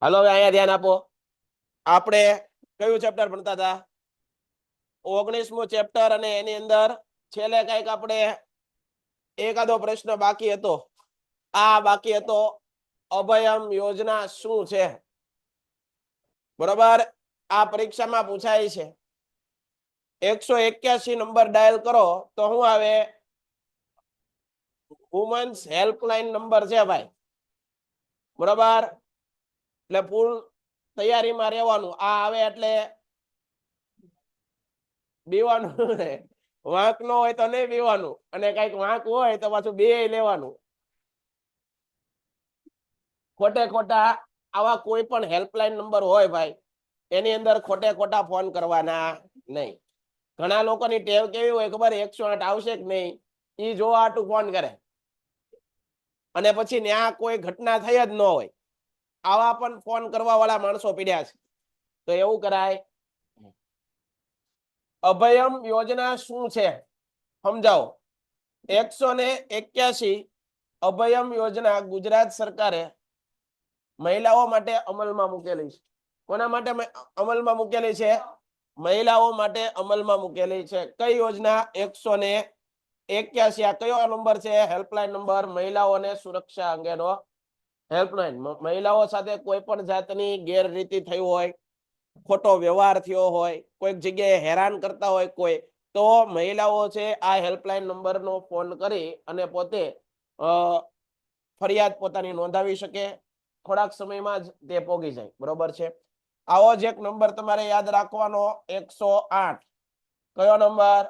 હાલો હવે અહીંયા ધ્યાન આપો. આપણે કયું ચેપ્ટર ભણતા હતા? 19મું ચેપ્ટર. અને એની અંદર છેલ્લે કઈક આપણે એકાદો પ્રશ્ન બાકી હતો. આ બાકી હતો અભયમ યોજના શું છે? બરોબર. આ પરીક્ષામાં પૂછાય છે. 181 નંબર ડાયલ કરો તો શું આવે? વુમન્સ હેલ્પલાઇન નંબર છે ભાઈ. બરોબર. એટલે ફૂલ તૈયારીમાં રહેવાનું. આ આવે એટલે બીવાનું ને વાંક ન હોય તો નહીં બીવાનું, અને કઈક વાંક હોય તો પાછું બે લેવાનું. ખોટે ખોટા આવા કોઈ પણ હેલ્પલાઇન નંબર હોય ભાઈ, એની અંદર ખોટે ખોટા ફોન કરવાના નહીં. ઘણા લોકોની ટેવ કેવી હોય ખબર? 108 આવશે કે નહીં ઈ જોવા હાટુ ફોન કરે, અને પછી ત્યાં કોઈ ઘટના થઈ જ ન હોય. આવા પણ ફોન કરવા વાળા માણસો પીડ્યા છે. તો એવું કરાય. અભયમ યોજના શું છે સમજાવો. 181 અભયમ યોજના ગુજરાત સરકારે મહિલાઓ માટે અમલમાં મૂકેલી છે. કોના માટે અમલમાં મૂકેલી છે? મહિલાઓ માટે અમલમાં મૂકેલી છે. કઈ યોજના? 181. આ કયો નંબર છે? Helpline number. મહિલાઓને સુરક્ષા અંગેનો હેલ્પલાઇન. મહિલાઓ સાથે કોઈ પણ જાતની ગેરરીતિ થઈ હોય, ખોટો વ્યવહાર થયો હોય, કોઈક જગ્યાએ હેરાન કરતા હોય કોઈ, તો મહિલાઓ છે આ હેલ્પલાઇન નંબરનો ફોન કરી અને પોતે ફરિયાદ પોતાની નોંધાવી શકે. થોડાક સમયમાં જ તે પોગી જાય. બરોબર છે. આવો જ એક નંબર તમારે યાદ રાખવાનો, 108. કયો નંબર?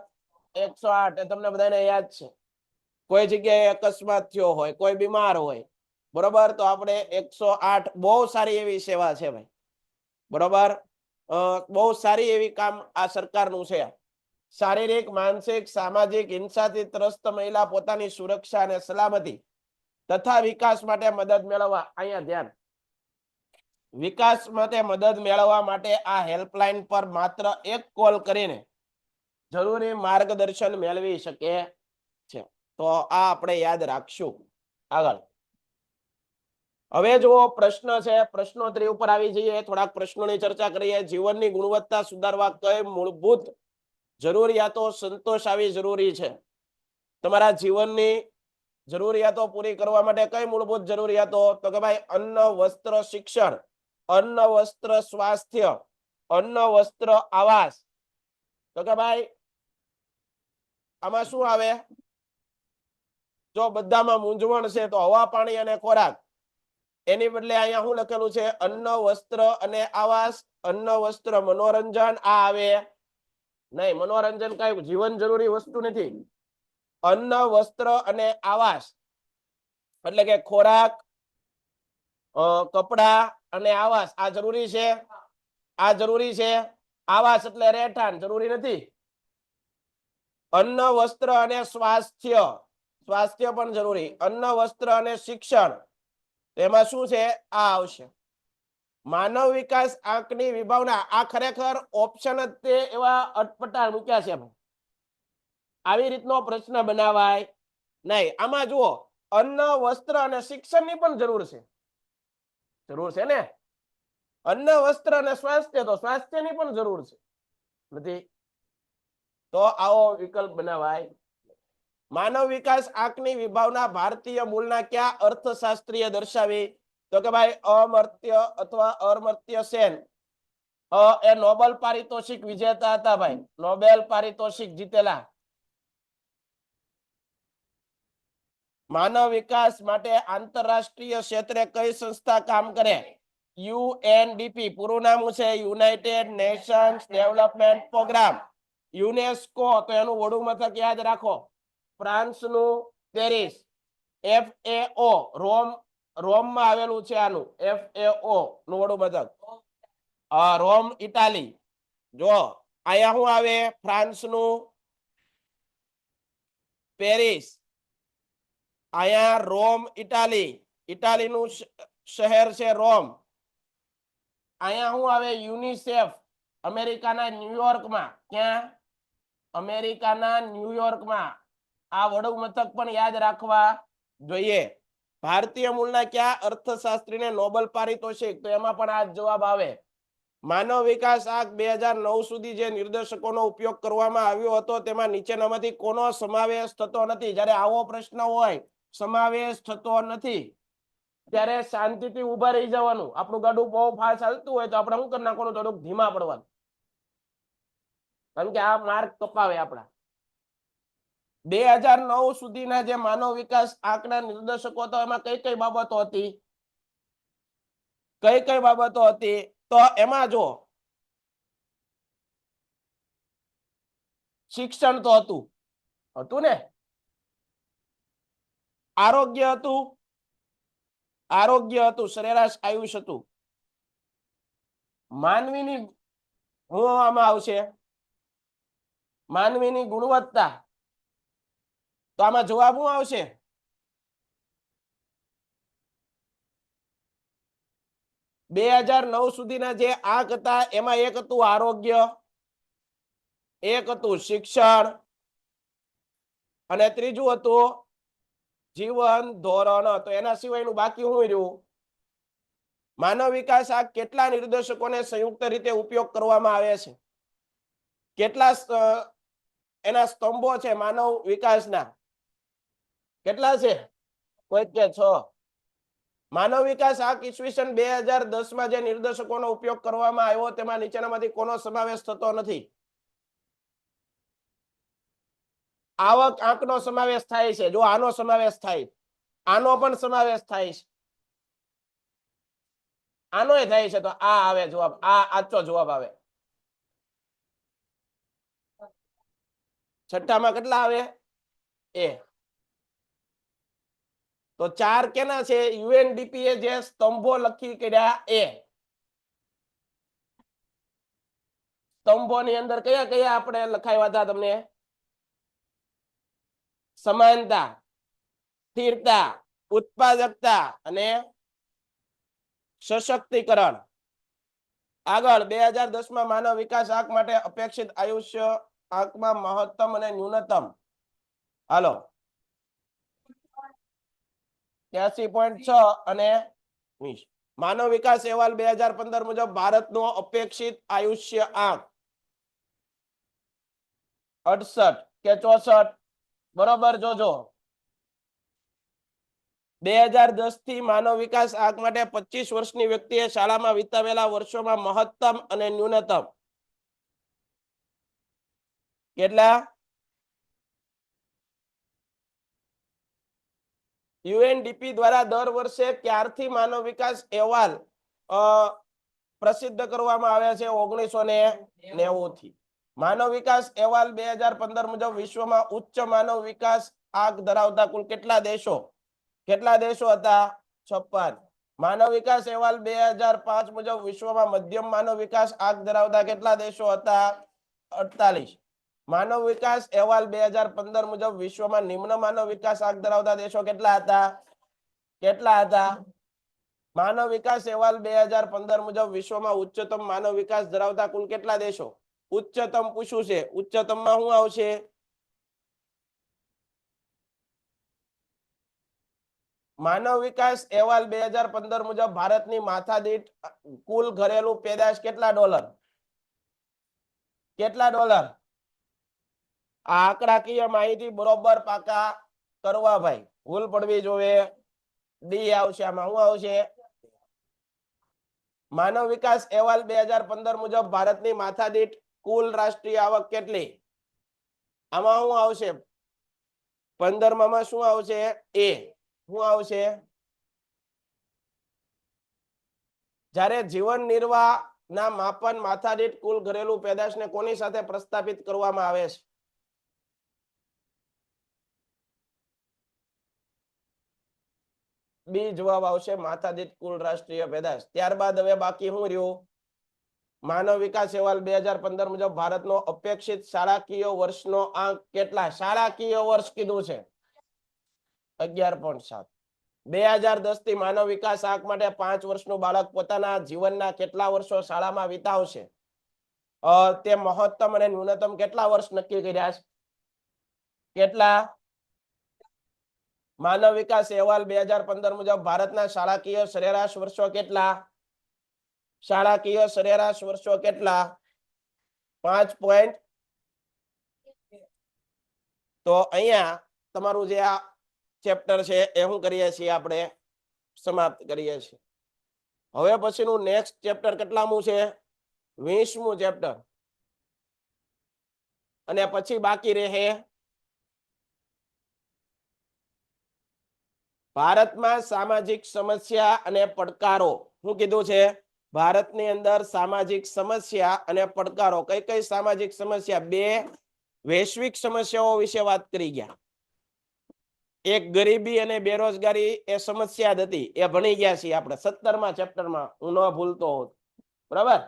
108. એ તમને બધાને યાદ છે. કોઈ જગ્યાએ અકસ્માત થયો હોય, કોઈ બીમાર હોય, બરોબર, તો આપણે 108. બહુ સારી એવી સેવા છે ભાઈ. બરોબર. બહુ સારી એવી કામ આ સરકારનું છે. શારીરિક, માનસિક, સામાજિક હિંસાથી ત્રસ્ત મહિલા પોતાની સુરક્ષા અને સલામતી તથા વિકાસ માટે મદદ મેળવવા. અહીંયા ધ્યાન. વિકાસ માટે મદદ મેળવવા માટે આ હેલ્પલાઇન પર માત્ર એક કોલ કરીને જરૂરી માર્ગદર્શન મેળવી શકે છે. તો આ આપણે યાદ રાખશું. આગળ હવે જુઓ, પ્રશ્ન છે. પ્રશ્નોત્તરી ઉપર આવી જઈએ. થોડાક પ્રશ્નોની ચર્ચા કરીએ. જીવનની ગુણવત્તા સુધારવા કઈ મૂળભૂત જરૂરિયાતો સંતોષાવી જરૂરી છે? તમારા જીવનની જરૂરિયાતો પૂરી કરવા માટે કઈ મૂળભૂત જરૂરિયાતો? તો કે ભાઈ અન્ન, વસ્ત્ર, શિક્ષણ. અન્ન, વસ્ત્ર, સ્વાસ્થ્ય. અન્ન, વસ્ત્ર, આવાસ. તો કે ભાઈ આમાં શું આવે? જો બધામાં મૂંઝવણ છે તો હવા, પાણી અને ખોરાક. એની બદલે અહીંયા શું લખેલું છે? અન્ન, વસ્ત્ર અને આવાસ. અન્ન, વસ્ત્ર, મનોરંજન. આ આવે નહીં. મનોરંજન કઈ જીવન જરૂરી વસ્તુ નથી. અન્ન, વસ્ત્ર અને આવાસ એટલે કે ખોરાક, કપડા અને આવાસ. આ જરૂરી છે. આ જરૂરી છે. આવાસ એટલે રહેઠાણ જરૂરી નથી. અન્ન, વસ્ત્ર અને સ્વાસ્થ્ય. સ્વાસ્થ્ય પણ જરૂરી. અન્ન, વસ્ત્ર અને શિક્ષણ. એમાં શું છે? આ આવશે. માનવ વિકાસ આંકની વિભાવના. આ ખરેખર ઓપ્શન જ તે એવા અટપટા મૂક્યા છે. આવી રીતનો પ્રશ્ન બનાવાય નહીં. આમાં જુઓ, અન્ન, વસ્ત્ર અને શિક્ષણની પણ જરૂર છે. જરૂર છે ને? અન્ન, વસ્ત્ર અને સ્વાસ્થ્ય, તો સ્વાસ્થ્યની પણ જરૂર છે નથી. તો આવો વિકલ્પ બનાવાય. માનવ વિકાસ આંકની વિભાવના ભારતીય મૂળના કયા અર્થશાસ્ત્રીય દર્શાવી? તો કે ભાઈ અમર્ત્ય અથવા અમર્ત્ય સેન. એ નોબેલ પારિતોષિક વિજેતા હતા ભાઈ. નોબેલ પારિતોષિક જીતેલા. માનવ વિકાસ માટે આંતરરાષ્ટ્રીય ક્ષેત્રે કઈ સંસ્થા કામ કરે? યુએનડીપી. પૂરું નામ છે united nations development programme. UNESCO. તો એનું વડું મથક યાદ રાખો, ફ્રાન્સનું પેરિસ. FAO રોમ. રોમમાં આવેલું છે આનું. FAO નું વડું મથક રોમ, ઇટાલી. જો અહીંયા શું આવે? ફ્રાન્સનું પેરિસ. અહીંયા રોમ, ઇટાલી. ઇટાલીનું શહેર છે રોમ. અહીંયા શું આવે? યુનિસેફ. અમેરિકાના ન્યુયોર્કમાં. ક્યાં? અમેરિકાના ન્યુયોર્કમાં. આ વડું મથક પણ યાદ રાખવા જોઈએ. ભારતીય મૂળના કયા અર્થશાસ્ત્રીને નોબેલ પારિતોષિક? તો એમાં પણ આ જવાબ આવે. માનવ વિકાસ આંક 2009 સુધી જે નિર્દેશકોનો ઉપયોગ કરવામાં આવ્યો હતો તેમાં નીચેનામાંથી કોનો સમાવેશ થતો નથી? જ્યારે આવો પ્રશ્ન હોય સમાવેશ થતો નથી ત્યારે શાંતિથી ઉભા રહી જવાનું. આપણું ગાડું બહુ ફાસ્ટ ચાલતું હોય તો આપણે શું કરી નાખવાનું? થોડુંક ધીમા પડવાનું, કારણ કે આ માર્ક કપાવે આપણા. 2009 સુધીના જે માનવ વિકાસ આંકના નિર્દેશકો હતા એમાં કઈ કઈ બાબતો હતી? કઈ કઈ બાબતો હતી? તો એમાં જો શિક્ષણ તો હતું ને, આરોગ્ય હતું, આરોગ્ય હતું, સરેરાશ આયુષ હતું, માનવીની હું આમાં આવશે માનવીની ગુણવત્તા. તો આમાં જવાબ શું આવશે? બે 2009 સુધીના જે આંક હતા એમાં એક હતું આરોગ્ય, એક હતું શિક્ષણ અને ત્રીજું હતું જીવન ધોરણ. તો એના સિવાયનું બાકી શું રહ્યું? માનવ વિકાસ આંક કેટલા નિર્દેશકોને સંયુક્ત રીતે ઉપયોગ કરવામાં આવે છે? કેટલા એના સ્તંભો છે માનવ વિકાસના? કેટલા છે? કોઈ કે 6. માનવ વિકાસ આંક ઈસવીસન 2010 માં જે નિર્દેશકોનો ઉપયોગ કરવામાં આવ્યો તેમાં નીચેનામાંથી કોનો સમાવેશ થતો નથી? આવક આંકનો સમાવેશ થાય છે. જો આનો સમાવેશ થાય, આનો પણ સમાવેશ થાય છે, આનોય થાય છે, તો આ આવે જવાબ. આ આચો જવાબ આવે. છઠ્ઠામાં કેટલા આવે? એ. તો 4 કેના છે? યુએનડીપી એ જે સ્તંભો લખી કર્યા એ સ્તંભોની અંદર કયા કયા આપણે લખાવ્યા હતા તમને? સમાનતા, સ્થિરતા, ઉત્પાદકતા અને સશક્તિકરણ. આગળ 2010 માં માનવ વિકાસ આંક માટે અપેક્ષિત આયુષ્ય આંકમાં મહત્તમ અને ન્યૂનતમ. હાલો, 83.6 અને 20. માનવ વિકાસ અહેવાલ 2015 મુજબ ભારતનો અપેક્ષિત આયુષ્ય આંક 68 કે 64? બરોબર જોજો. 2010 થી માનવ વિકાસ આંક માટે 25 વર્ષની વ્યક્તિએ શાળામાં વિતાવેલા વર્ષોમાં મહત્તમ અને ન્યૂનતમ કેટલા? યુએનડીપી દ્વારા દર વર્ષે ક્યારથી માનવ વિકાસ અહેવાલ પ્રસિદ્ધ કરવામાં આવ્યા છે? 1990 થી. માનવ વિકાસ અહેવાલ 2015 મુજબ વિશ્વમાં ઉચ્ચ માનવ વિકાસ આંક ધરાવતા કુલ કેટલા દેશો? કેટલા દેશો હતા? 56. માનવ વિકાસ અહેવાલ 2005 મુજબ વિશ્વમાં મધ્યમ માનવ વિકાસ આંક ધરાવતા કેટલા દેશો હતા? 48. માનવ વિકાસ અહેવાલ 2015 મુજબ વિશ્વમાં નિમ્ન માનવ વિકાસ આંક ધરાવતા દેશો કેટલા હતા? કેટલા હતા? માનવ વિકાસ અહેવાલ 2015 મુજબ વિશ્વમાં ઉચ્ચતમ માનવ વિકાસ ધરાવતા કુલ કેટલા દેશો? ઉચ્ચતમ પૂછ્યું છે, ઉચ્ચતમમાં શું આવશે? માનવ વિકાસ અહેવાલ 2015 મુજબ ભારતની માથાદીઠ કુલ ઘરેલું પેદાશ કેટલા ડોલર? કેટલા ડોલર? આ આંકડાકીય માહિતી બરોબર પાકા કરવા ભાઈ, ભૂલ પડવી જોઈએ. ડી આવશે. આમાં શું આવશે? માનવ વિકાસ અહેવાલ 2015 મુજબ ભારતની માથાદીઠ કુલ રાષ્ટ્રીય આવક કેટલી? આમાં શું આવશે? 15માં શું આવશે? એ. શું આવશે? જ્યારે જીવન નિર્વાહ ના માપન માથાદીઠ કુલ ઘરેલું પેદાશને કોની સાથે પ્રસ્થાપિત કરવામાં આવે છે? બી જવાબ આવશે, માથાદીઠ કુલ રાષ્ટ્રીય પેદાશ. ત્યારબાદ હવે બાકી શું રહ્યું? માનવ વિકાસ અહેવાલ 2015 મુજબ ભારતનો અપેક્ષિત શાળાકીય વર્ષનો આંક કેટલા? શાળાકીય વર્ષ કીધું છે 11.7. 2010 થી માનવ વિકાસ આંક માટે 5 વર્ષનું બાળક પોતાના જીવનના કેટલા વર્ષો શાળામાં વિતાવશે? તે મહત્તમ અને ન્યૂનતમ કેટલા વર્ષ નક્કી કર્યા છે? કેટલા? માનવ વિકાસ અહેવાલ 2015 મુજબ ભારતના શાળાકીય સરેરાશ વર્ષો કેટલા? શાળાકીય સરેરાશ વર્ષો કેટલા? 5 પોઈન્ટ. તો અહીંયા તમારું જે આ ચેપ્ટર છે એ શું કરીએ છીએ આપણે સમાપ્ત કરીએ છીએ. હવે પછીનું નેક્સ્ટ ચેપ્ટર કેટલામું છે? 20મું ચેપ્ટર. અને પછી બાકી રહે ભારતમાં સામાજિક સમસ્યા અને પડકારો. શું કીધું છે? ભારતની અંદર સામાજિક સમસ્યા અને પડકારો. કઈ કઈ સામાજિક સમસ્યા? 2 વૈશ્વિક સમસ્યાઓ વિશે વાત કરી ગયા. એક ગરીબી અને બેરોજગારી એ સમસ્યા જ હતી, એ ભણી ગયા છીએ આપણે 17મા ચેપ્ટરમાં, હું ન ભૂલતો હોત. બરાબર.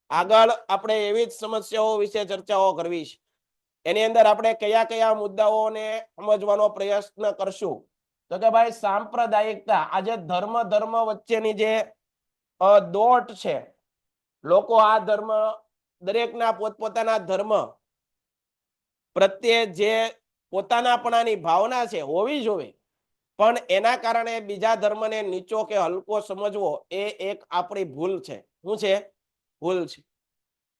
આગળ આપણે એવી જ સમસ્યાઓ વિશે ચર્ચાઓ કરવી છે. એની અંદર આપણે કયા કયા મુદ્દાઓને સમજવાનો પ્રયત્ન કરશું? તો કે ભાઈ સાંપ્રદાયિકતા. આજે ધર્મ વચ્ચેની જે દોટ છે, લોકો આ ધર્મ, દરેકના પોતપોતાના ધર્મ પ્રત્યે જે પોતાનાપણાની ભાવના છે હોવી જોઈએ, પણ એના કારણે બીજા ધર્મને નીચો કે હલકો સમજવો એ એક આપણી ભૂલ છે. શું છે? ભૂલ છે.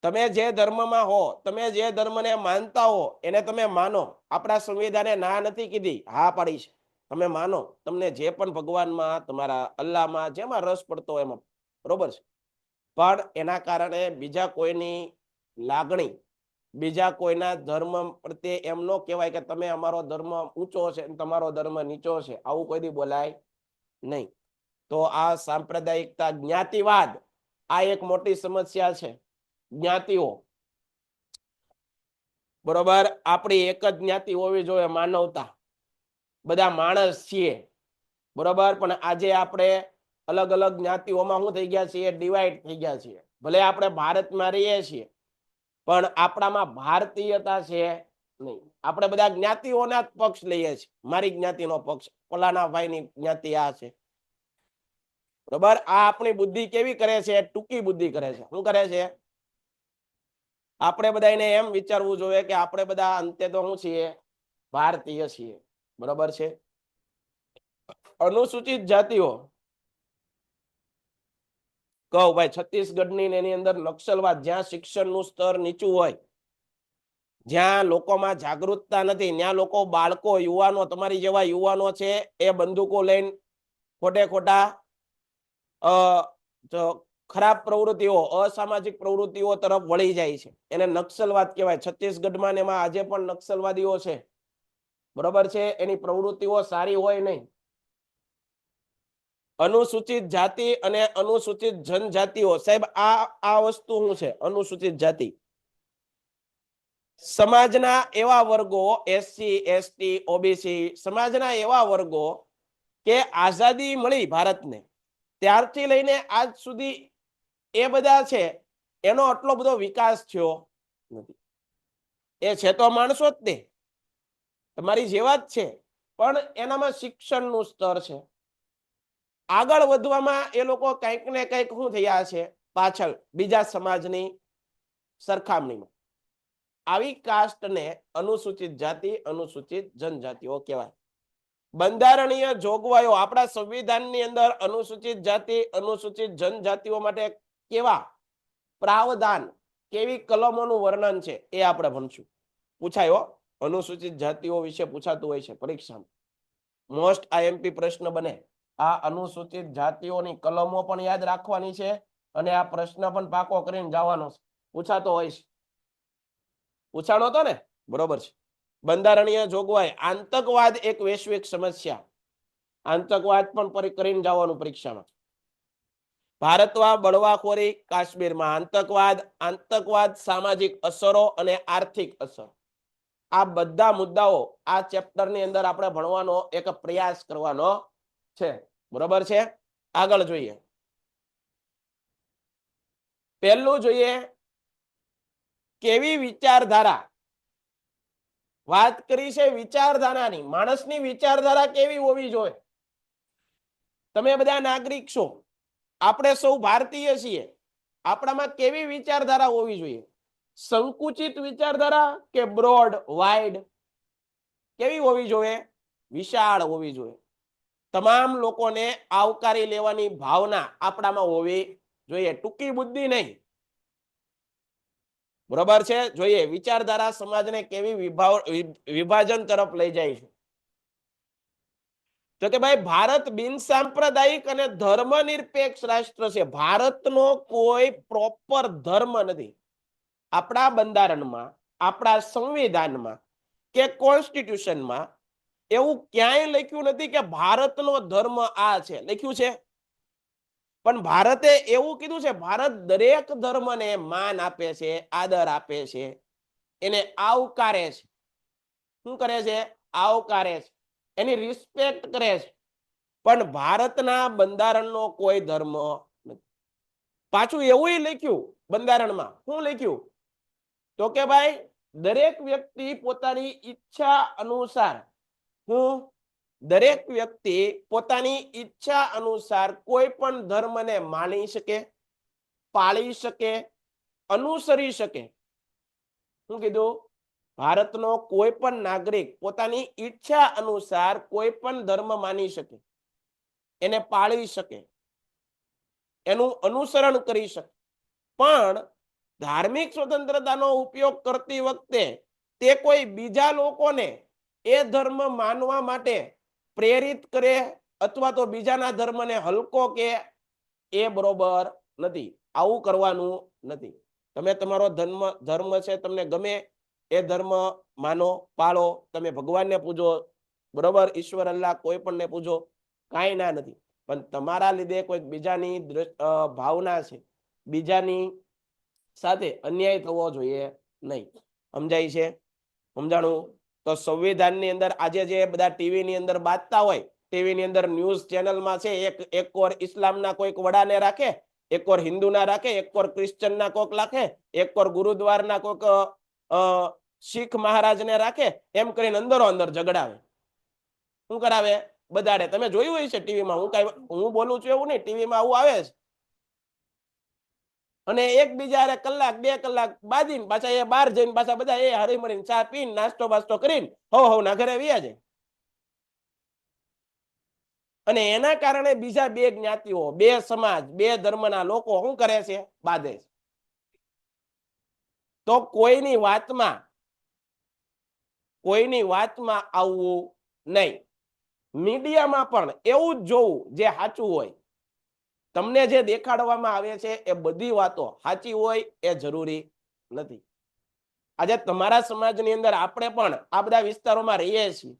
તમે જે ધર્મમાં હો, તમે જે ધર્મને માનતા હો એને તમે માનો. આપણા સંવિધાને ના નથી કીધી, હા પાડી છે. તમે માનો, તમને જે પણ ભગવાનમાં, તમારા અલ્લાહમાં જેમાં રસ પડતો હોય એમાં, બરોબર છે. પણ એના કારણે બીજા કોઈની લાગણી, બીજા કોઈના ધર્મ પ્રત્યે એમ ન કહેવાય કે તમે અમારો ધર્મ ઊંચો છે તમારો ધર્મ નીચો છે. આવું કોઈ દી બોલાય નહીં. તો આ સાંપ્રદાયિકતા, જ્ઞાતિવાદ, આ એક મોટી સમસ્યા છે. જ્ઞાતિઓ, બરોબર, આપણી એક જ જ્ઞાતિ હોવી જોઈએ, માનવતા, બધા માણસ છીએ, બરોબર. પણ આજે આપણે અલગ અલગ જ્ઞાતિઓમાં શું થઈ ગયા છીએ? ડિવાઈડ થઈ ગયા છીએ. ભલે આપણે ભારતમાં રહીએ છીએ, પણ આપણામાં ભારતીયતા છે નહીં. આપણે બધા જ્ઞાતિઓના જ પક્ષ લઈએ છીએ. મારી જ્ઞાતિનો પક્ષ, ફલાણા ભાઈની જ્ઞાતિ આ છે, બરોબર. આ આપણી બુદ્ધિ કેવી કરે છે? ટૂંકી બુદ્ધિ કરે છે. શું કરે છે? આપણે બધાને એમ વિચારવું જોઈએ કે આપણે બધા અંતે તો શું છીએ? ભારતીય છીએ, બરોબર છે. અનુસૂચિત જાતિઓ, કહો ભાઈ, છત્તીસગઢની એની અંદર નક્સલવાદ, જ્યાં શિક્ષણનું સ્તર નીચું હોય, જ્યાં લોકોમાં જાગૃતતા નથી, ત્યાં લોકો, બાળકો, યુવાનો, તમારી જેવા યુવાનો છે, એ બંદૂકો લઈને ખોટે ખોટા ખરાબ પ્રવૃત્તિઓ, અસામાજિક પ્રવૃત્તિઓ તરફ વળી જાય છે. એને નક્સલવાદ કહેવાય. છત્તીસગઢમાં ને એમાં આજે પણ નક્સલવાદીઓ છે, બરોબર છે. એની પ્રવૃત્તિઓ સારી હોય નહીં. અનુસૂચિત જાતિ અને અનુસૂચિત જનજાતિઓ, સાહેબ આ વસ્તુ શું છે? અનુસૂચિત જાતિ સમાજના એવા વર્ગો, એસસી, એસટી, ઓબીસી, સમાજના એવા વર્ગો કે આઝાદી મળી ભારતને ત્યારથી લઈને આજ સુધી એ બધા છે, એનો આટલો બધો વિકાસ થયો નથી. એ છે તો માણસો જ તે, તમારી જેવા જ છે, પણ એનામાં શિક્ષણનું સ્તર છે. આગળ વધવામાં એ લોકો કંઈક ને કંઈક શું થયા છે? પાછળ, બીજા સમાજની સરખામણીમાં. આવી કાસ્ટને અનુસૂચિત જાતિ, અનુસૂચિત જનજાતિઓ કહેવાય. બંધારણીય જોગવાઈઓ, આપણા સંવિધાનની અંદર અનુસૂચિત જાતિ, અનુસૂચિત જનજાતિઓ માટે કેવા પ્રાવધાન, કેવી કલમોનું વર્ણન છે એ આપણે ભણશું. પૂછાયો, અનુસૂચિત જાતિઓ વિશે પૂછાતું હોય છે પરીક્ષામાં. મોસ્ટ આઈએમપી પ્રશ્ન બને. આ અનુસૂચિત જાતિઓની કલમો પણ યાદ રાખવાની છે અને આ પ્રશ્ન પણ પાકો કરીને જવાનો છે. પૂછાતો હોય છે. પૂછાણો હતો ને? બરોબર છે. બંધારણીય જોગવાઈ, આતંકવાદ એક વૈશ્વિક સમસ્યા. આતંકવાદ પણ કરીને જવાનું પરીક્ષામાં. ભારતમાં બળવાખોરી, કાશ્મીરમાં આતંકવાદ, આતંકવાદ સામાજિક અસરો અને આર્થિક અસર. આ બધા મુદ્દાઓ આ ચેપ્ટરની અંદર આપણે ભણવાનો એક પ્રયાસ કરવાનો છે, બરોબર છે. આગળ જોઈએ. પહેલું જોઈએ, કેવી વિચારધારા. વાત કરી છે વિચારધારાની. માણસની વિચારધારા કેવી હોવી જોઈએ? તમે બધા નાગરિક છો, આપણે સૌ ભારતીય છીએ, આપણામાં કેવી વિચારધારા હોવી જોઈએ? સંકુચિત વિચારધારા કે બ્રોડ, વાઇડ, કેવી હોવી જોઈએ? વિશાળ હોવી જોઈએ. તમામ લોકોને આવકારી લેવાની ભાવના આપણામાં હોવી જોઈએ. ટૂંકી બુદ્ધિ નહીં. બરોબર છે. જોઈએ વિચારધારા સમાજને કેવી વિભાજન તરફ લઈ જાય છે. તો કે ભાઈ ભારત બિનસાંપ્રદાયિક અને ધર્મનિરપેક્ષ રાષ્ટ્ર છે. ભારતનો કોઈ પ્રોપર ધર્મ નથી. આપણા બંધારણમાં, આપણા સંવિધાનમાં કે કોન્સ્ટિટ્યુશનમાં એવું ક્યાંય લખ્યું નથી કે ભારતનો ધર્મ આ છે. લખ્યું છે? પણ ભારતે એવું કીધું છે ભારત દરેક ધર્મને માન આપે છે, આદર આપે છે, એને આવકારે છે. શું કરે છે? આવકારે છે, એની રિસ્પેક્ટ કરે છે. પણ ભારતના બંધારણનો કોઈ ધર્મ નથી. પાછું એવું લખ્યું બંધારણમાં. શું લખ્યું? તો કે ભાઈ દરેક વ્યક્તિ પોતાની ઈચ્છા અનુસાર, હું દરેક વ્યક્તિ પોતાની ઈચ્છા અનુસાર કોઈ પણ ધર્મને માની શકે, પાળી શકે, અનુસરી શકે. શું કીધું? ભારતનો કોઈ પણ નાગરિક પોતાની ઈચ્છા અનુસાર કોઈ પણ ધર્મ માની શકે, એને પાળી શકે, એનું અનુસરણ કરી શકે. પણ ધાર્મિક સ્વતંત્રતાનો ઉપયોગ કરતી વખતે તે કોઈ બીજા લોકોને એ ધર્મ માનવા માટે પ્રેરિત કરે અથવા તો બીજાના ધર્મને હલકો કે એ બરોબર નથી. આવું કરવાનું નથી. તમે તમારો ધર્મ છે, તમને ગમે એ ધર્મ માનો, પાળો, તમે ભગવાનને પૂજો, બરોબર, ઈશ્વર અલ્લાહ કોઈ પણને પૂજો, કાંઈ ના નથી. પણ તમારા લીધે કોઈ બીજાની ભાવના છે, બીજાની સાથે અન્યાય થવો જોઈએ નહીં. સમજાય છે? સમજાણું? તો સંવિધાનની અંદર આજે જે બધા ટીવીની અંદર બાતતા હોય, ટીવીની અંદર ન્યૂઝ ચેનલમાં છે, એક ઓર ઇસ્લામના કોઈક વડાને રાખે, એક ઓર હિન્દુના રાખે, એક ઓર ક્રિશ્ચનના કોઈક રાખે, એક ઓર ગુરુદ્વારના કોઈક શીખ મહારાજને રાખે, એમ કરીને અંદરો અંદર ઝઘડાવે. શું કરાવે? બધાડે. તમે જોયું હોય છે ટીવીમાં. હું બોલું છું એવું નહીં, ટીવીમાં આવું આવે છે. અને એકબીજા કલાક 2 કલાક બાજીને પાછા એ બહાર જઈને પાછા બધા એ હરી મળીને ચા પીને નાસ્તો બાસ્તો કરીને હો ના ઘરે વ્યા જાય. અને એના કારણે બીજા 2 જ્ઞાતિઓ, 2 સમાજ, 2 ધર્મના લોકો શું કરે છે? બાંધે છે. તો કોઈની વાતમાં આવવું નહીં. મીડિયામાં પણ એવું જ જોવું જે સાચું હોય. તમને જે દેખાડવામાં આવે છે એ બધી વાતો સાચી હોય એ જરૂરી નથી. આજે તમારા સમાજની અંદર આપણે પણ આ બધા વિસ્તારોમાં રહીએ છીએ.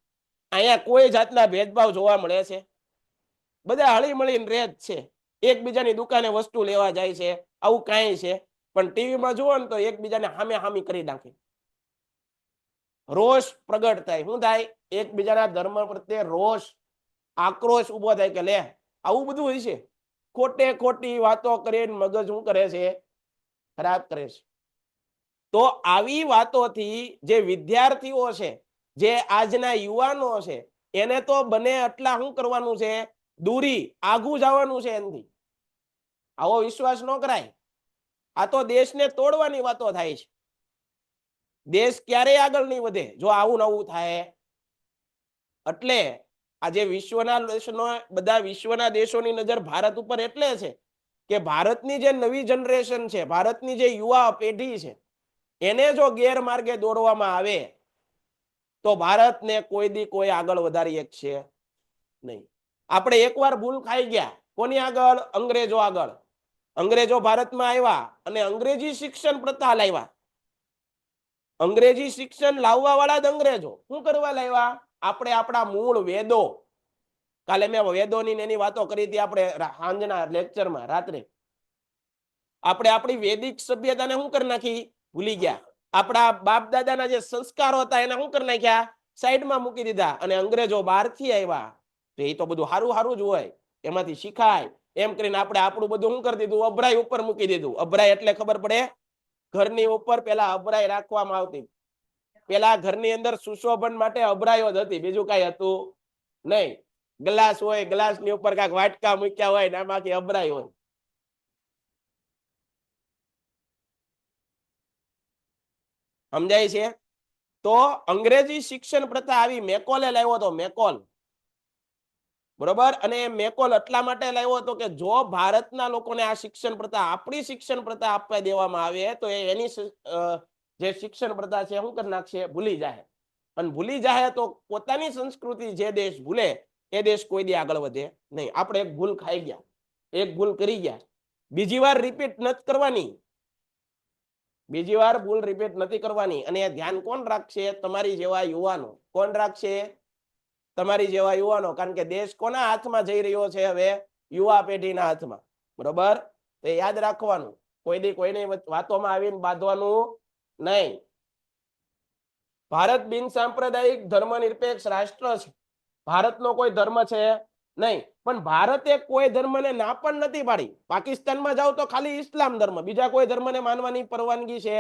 અહીંયા કોઈ જાતના ભેદભાવ જોવા મળે છે? બધા હળી મળીને રહે જ છે. એકબીજાની દુકાને વસ્તુ લેવા જાય છે, આવું કાંઈ છે? પણ ટીવીમાં જુઓ ને તો એકબીજાને હામી કરી નાખે. રોષ પ્રગટ થાય. શું થાય? એકબીજાના ધર્મ પ્રત્યે રોષ, આક્રોશ ઉભો થાય કે લે આવું બધું હોય છે. ખોટી વાતો કરીને મગજ શું કરે છે? ખરાબ કરે છે. તો આવી વાતોથી જે વિદ્યાર્થીઓ છે, જે આજના યુવાનો છે, એને તો બને એટલા શું કરવાનું છે? દૂરી, આગું જવાનું છે એનાથી. આવો વિશ્વાસ ન કરાય. આ તો દેશને તોડવાની વાતો થાય છે. દેશ ક્યારેય આગળ નહીં વધે જો આવું નવું થાય. એટલે આજે બધા વિશ્વના દેશોની નજર ભારત ઉપર એટલે છે કે ભારતની જે નવી જનરેશન છે, ભારતની જે યુવા પેઢી છે, એને જો ગેરમાર્ગે દોરવામાં આવે તો ભારતને કોઈ આગળ વધારી શકશે નહીં. આપણે એકવાર ભૂલ ખાઈ ગયા. કોની આગળ? અંગ્રેજો આગળ. અંગ્રેજો ભારતમાં આવ્યા અને અંગ્રેજી શિક્ષણ પ્રથા લાવ્યા. અંગ્રેજી શિક્ષણ લાવવા વાળા જ અંગ્રેજો. શું કરવા લાવ્યા? આપણે આપણા મૂળ વેદો, કાલે મેં વેદોની એની વાતો કરી હતી આપણે સાંજના લેક્ચરમાં, રાત્રે. આપણે આપણી વૈદિક સભ્યતાને શું કરી નાખી? ભૂલી ગયા. આપણા બાપ દાદાના જે સંસ્કારો હતા એને શું કરી નાખ્યા? સાઈડમાં મૂકી દીધા. અને અંગ્રેજો બહારથી આવ્યા તો એ તો બધું સારું જ હોય, એમાંથી શીખાય એમ કરીને આપણે આપણું બધું શું કરી દીધું? અભરાઈ ઉપર મૂકી દીધું. અભરાઈ એટલે ખબર પડે? ઘરની ઉપર પેલા અભરાઈ રાખવામાં આવતી. પેલા ઘરની અંદર સુશોભન માટે અભરાઈઓ જ હતી, બીજું કઈ હતું નહીં. ગ્લાસ હોય, ગ્લાસની ઉપર કાંઈક વાટકા મૂક્યા હોય ને આમાંથી અભરાઈ હોય. સમજાય છે? તો અંગ્રેજી શિક્ષણ પ્રથા આવી મેકોલે લાવ્યો હતો, મેકોલ, બરોબર. અને મેકોલ એટલા માટે લાવ્યો હતો કે જો ભારતના લોકોને આ શિક્ષણ પ્રથા, આપણી શિક્ષણ પ્રથા આપવા દેવામાં આવે તો એની જે શિક્ષણ પ્રથા છે શું કરી નાખશે, ભૂલી જાય. અને ભૂલી જાય તો પોતાની સંસ્કૃતિ જે દેશ ભૂલે એ દેશ કોઈ દી આગળ વધે નહીં. આપણે એક ભૂલ ખાઈ ગયા, એક ભૂલ કરી ગયા, બીજી વાર રિપીટ નથી કરવાની, બીજી વાર ભૂલ રિપીટ નથી કરવાની. અને એ ધ્યાન કોણ રાખશે? તમારી જેવા યુવાનો. કોણ રાખશે? તમારી જેવા યુવાનો. કારણ કે દેશ કોના હાથમાં જઈ રહ્યો છે હવે? યુવા પેઢીના હાથમાં, બરોબર. તો યાદ રાખવાનું, કોઈ દી કોઈની વાતોમાં આવીને બાંધવાનું નહીં. ભારત બિન સાંપ્રદાયિક ધર્મનિરપેક્ષ રાષ્ટ્ર છે. ભારતનો કોઈ ધર્મ છે નહીં, પણ ભારતે કોઈ ધર્મને ના પણ નથી પાડી. પાકિસ્તાનમાં જાઓ તો ખાલી ઇસ્લામ ધર્મ, બીજા કોઈ ધર્મને માનવાની પરવાનગી છે?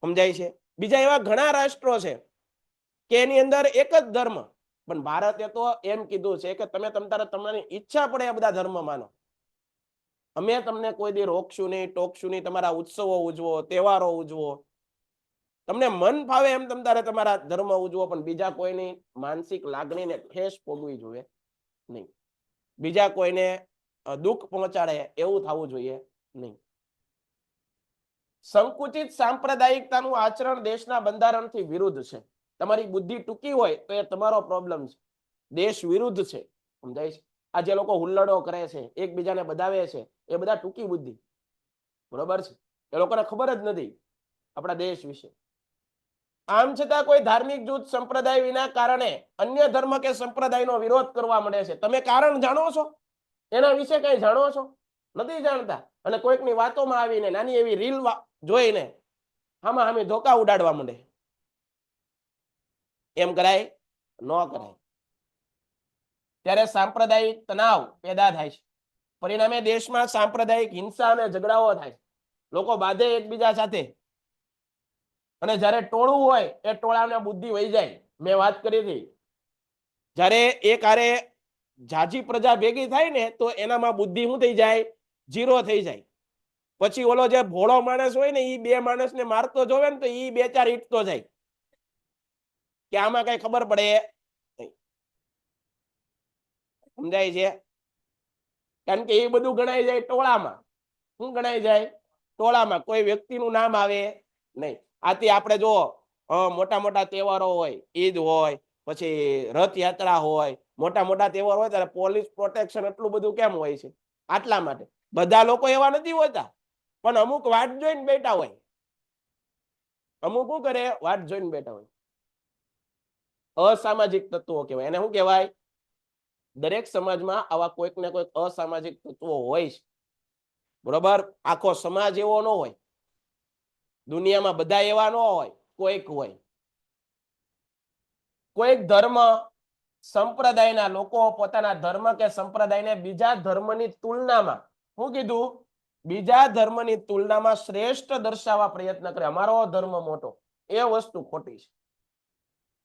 સમજાય છે? બીજા એવા ઘણા રાષ્ટ્રો છે કે એની અંદર એક જ ધર્મ, પણ ભારતે તો એમ કીધું છે કે તમે તમારી ઈચ્છા પડે એ બધા ધર્મ માનો, અમે તમને કોઈ દી રોકશું નહીં, ટોકશું નહીં. તમારા ઉત્સવો ઉજવો, તહેવારો ઉજવો, તમને મન ફાવે એમ તમારા ધર્મ ઉજવો, પણ બીજા કોઈની માનસિક લાગણીને ઠેસ પોગવી જોઈએ નહીં, બીજા કોઈને દુઃખ પહોંચાડે એવું થવું જોઈએ નહીં. સંકુચિત સાંપ્રદાયિકતાનું આચરણ દેશના બંધારણથી વિરુદ્ધ છે. તમારી બુદ્ધિ ટૂંકી હોય તો એ તમારો પ્રોબ્લેમ છે, દેશ વિરુદ્ધ છે. સમજાય છે? આ જે લોકો હુલ્લડો કરે છે, એકબીજાને બધાવે છે, એ બધા ટૂંકી બુદ્ધિ, બરોબર છે. એ લોકોને ખબર જ નથી આપણા દેશ વિશે. આમ છતાં કોઈ ધાર્મિક જૂથ સંપ્રદાય વિના કારણે અન્ય ધર્મ કે સંપ્રદાયનો વિરોધ કરવા મળે છે. તમે કારણ જાણો છો? એના વિશે કઈ જાણો છો? નથી જાણતા. અને કોઈકની વાતોમાં આવીને નાની એવી રીલ જોઈને આમાં અમે ધોકા ઉડાડવા માંડે. એમ કરાય? ન કરાય. ત્યારે સાંપ્રદાયિક તણાવ પેદા થાય છે. પરિણામે દેશમાં સાંપ્રદાયિક હિંસા અને ઝઘડાઓ થાય, લોકો બાંધે એકબીજા સાથે. અને જ્યારે ટોળું હોય એ ટોળાને બુદ્ધિ વહી જાય. મેં વાત કરી હતી, જ્યારે એક હારે જાજી પ્રજા ભેગી થાય ને તો એનામાં બુદ્ધિ શું થઈ જાય? જીરો થઈ જાય. પછી ઓલો જે ભોળો માણસ હોય ને એ બે માણસને મારતો જોવે ને તો એ બે ચાર ઈટતો જાય કે આમાં કઈ ખબર પડે નહીં. સમજાય છે? કારણ કે એ બધું ગણાઈ જાય ટોળામાં. શું ગણાઈ જાય? ટોળામાં. કોઈ વ્યક્તિનું નામ આવે નહીં. આથી આપણે જો મોટા મોટા તહેવારો હોય, ઈદ હોય, પછી રથયાત્રા હોય, મોટા મોટા તહેવાર હોય ત્યારે પોલીસ પ્રોટેક્શન એટલું બધું કેમ હોય છે? આટલા માટે. બધા લોકો એવા નથી હોતા, પણ અમુક વાટ જોઈને બેઠા હોય. અમુક શું કરે? વાટ જોઈને બેઠા હોય. અસામાજિક તત્વો કહેવાય. એને શું કહેવાય? દરેક સમાજમાં આવા કોઈક ને કોઈક અસામાજિક તત્વો હોય છે, બરોબર. આખો સમાજ એવો ન હોય, દુનિયામાં બધા એવા ન હોય, કોઈક હોય. કોઈક ધર્મ સંપ્રદાયના લોકો પોતાના ધર્મ કે સંપ્રદાયને બીજા ધર્મની તુલનામાં, શું કીધું? બીજા ધર્મની તુલનામાં શ્રેષ્ઠ દર્શાવવા પ્રયત્ન કરે. અમારો ધર્મ મોટો. એ વસ્તુ ખોટી છે.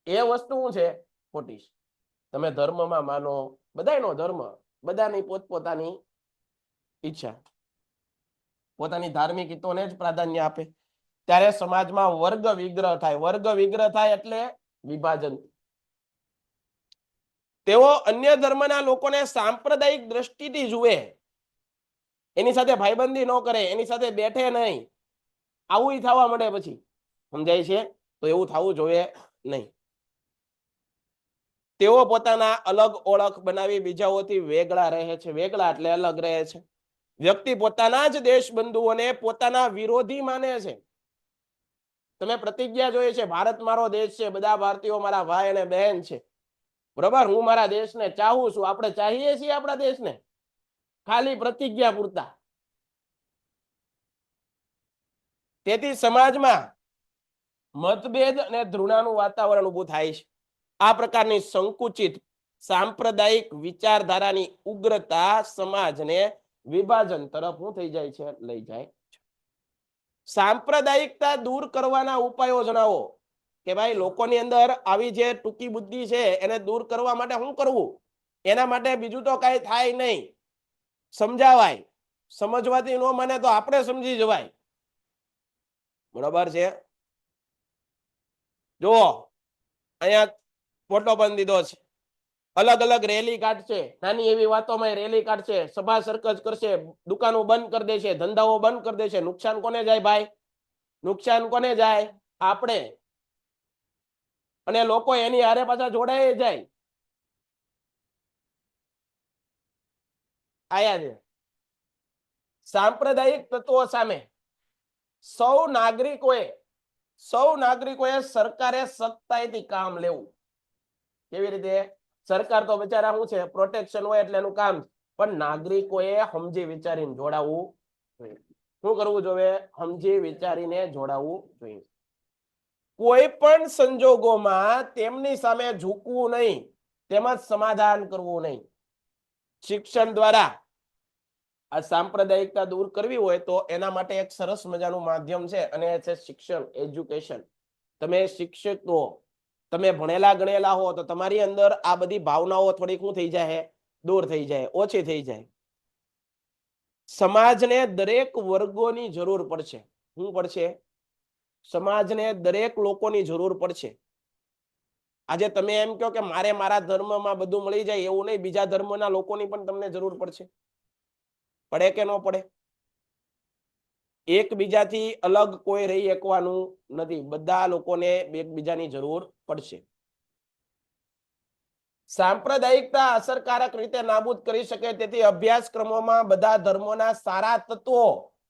એ વસ્તુ શું છે? ખોટી છે. તમે ધર્મમાં માનો, બધાનો ધર્મ, બધાની પોતપોતાની ઈચ્છા, પોતાની ધાર્મિક હિતોને જ પ્રાધાન્ય આપે. ત્યારે સમાજમાં વર્ગ વિગ્રહ થાય. વર્ગ વિગ્રહ થાય એટલે વિભાજન. તેઓ અન્ય ધર્મના લોકોને સાંપ્રદાયિક દ્રષ્ટિથી જુએ, એની સાથે ભાઈબંધી ન કરે, એની સાથે બેઠે નહીં. આવું થવા મળે પછી. સમજાય છે? તો એવું થવું જોઈએ નહીં. તેઓ પોતાના અલગ ઓળખ બનાવી બીજાઓથી વેગળા રહે છે. વેગળા એટલે અલગ રહે છે. વ્યક્તિ પોતાના જ દેશબંધુઓને પોતાના વિરોધી માને છે. તમે પ્રતિજ્ઞા જોઈ છે, ભારત મારો દેશ છે, બધા ભારતીયો મારા ભાઈ અને બહેન છે, બરોબર. હું મારા દેશને ચાહું છું. આપણે ચાહીએ છીએ આપણા દેશને? ખાલી પ્રતિજ્ઞા પૂરતા. તેથી સમાજમાં મતભેદ અને ધૃણાનું વાતાવરણ ઊભું થાય છે. આ પ્રકારની સંકુચિત સાંપ્રદાયિક વિચારધારાની ઉગ્રતા સમાજને વિભાજન તરફ શું થઈ જાય છે? લઈ જાય. સાંપ્રદાયિકતા દૂર કરવાના ઉપાયો જણાવો. કે ભાઈ લોકોની અંદર આવી જે ટૂંકી બુદ્ધિ છે એને દૂર કરવા માટે શું કરવું? એના માટે બીજું તો કઈ થાય નહીં. સમજાવાય. સમજવાથી ન માને તો આપણે સમજી જવાય, બરોબર છે. જુઓ અહીંયા ફોટો પણ દીધો છે. અલગ અલગ રેલી કાઢશે, નાની એવી વાતોમાં રેલી કાઢશે, સભા સરકસ કરશે, દુકાનો બંધ કરી દેશે, ધંધાઓ બંધ કરી દેશે. નુકસાન કોને જાય ભાઈ? નુકસાન કોને જાય? આપણે. અને લોકો એની હારે પાછા જોડાઈ જાય. આયા છે સાંપ્રદાયિક તત્વો સામે સૌ નાગરિકોએ સરકારે સખ્તાઈથી કામ લેવું. કેવી રીતે? સરકાર તો બિચારા શું છે, પ્રોટેક્શન હોય એટલે એનું કામ, પણ નાગરિકોએ સમજી વિચારીને જોડાવવું જોઈએ. શું કરવું જોઈએ? સમજી વિચારીને જોડાવવું જોઈએ. કોઈ પણ સંજોગોમાં તેમની સામે ઝૂકવું નહીં, તેમજ સમાધાન કરવું નહીં. શિક્ષણ દ્વારા આ સાંપ્રદાયિકતા દૂર કરવી હોય તો એના માટે એક સરસ મજાનું માધ્યમ છે, અને એ છે શિક્ષણ, એજ્યુકેશન. તમે શિક્ષિત હો, તમે ભણેલા ગણેલા હો, તો તમારી અંદર આ બધી ભાવનાઓ થોડીક શું થઈ જાય? દૂર થઈ જાય, ઓછી થઈ જાય. સમાજને દરેક વર્ગોની જરૂર પડશે. શું પડશે? સમાજને દરેક લોકોની જરૂર પડશે. આજે તમે એમ કહો કે મારે મારા ધર્મમાં બધું મળી જાય એવું નહીં, બીજા ધર્મના લોકોની પણ તમને જરૂર પડશે. પડે કે ન પડે? એકબીજાથી અલગ કોઈ રહી શકવાનું નથી, બધા લોકોને એકબીજાની જરૂર પડશે. સાંપ્રદાયિકતા અસરકારક રીતે નાબૂદ કરી શકે તેથી અભ્યાસક્રમોમાં બધા ધર્મોના સારા તત્વો,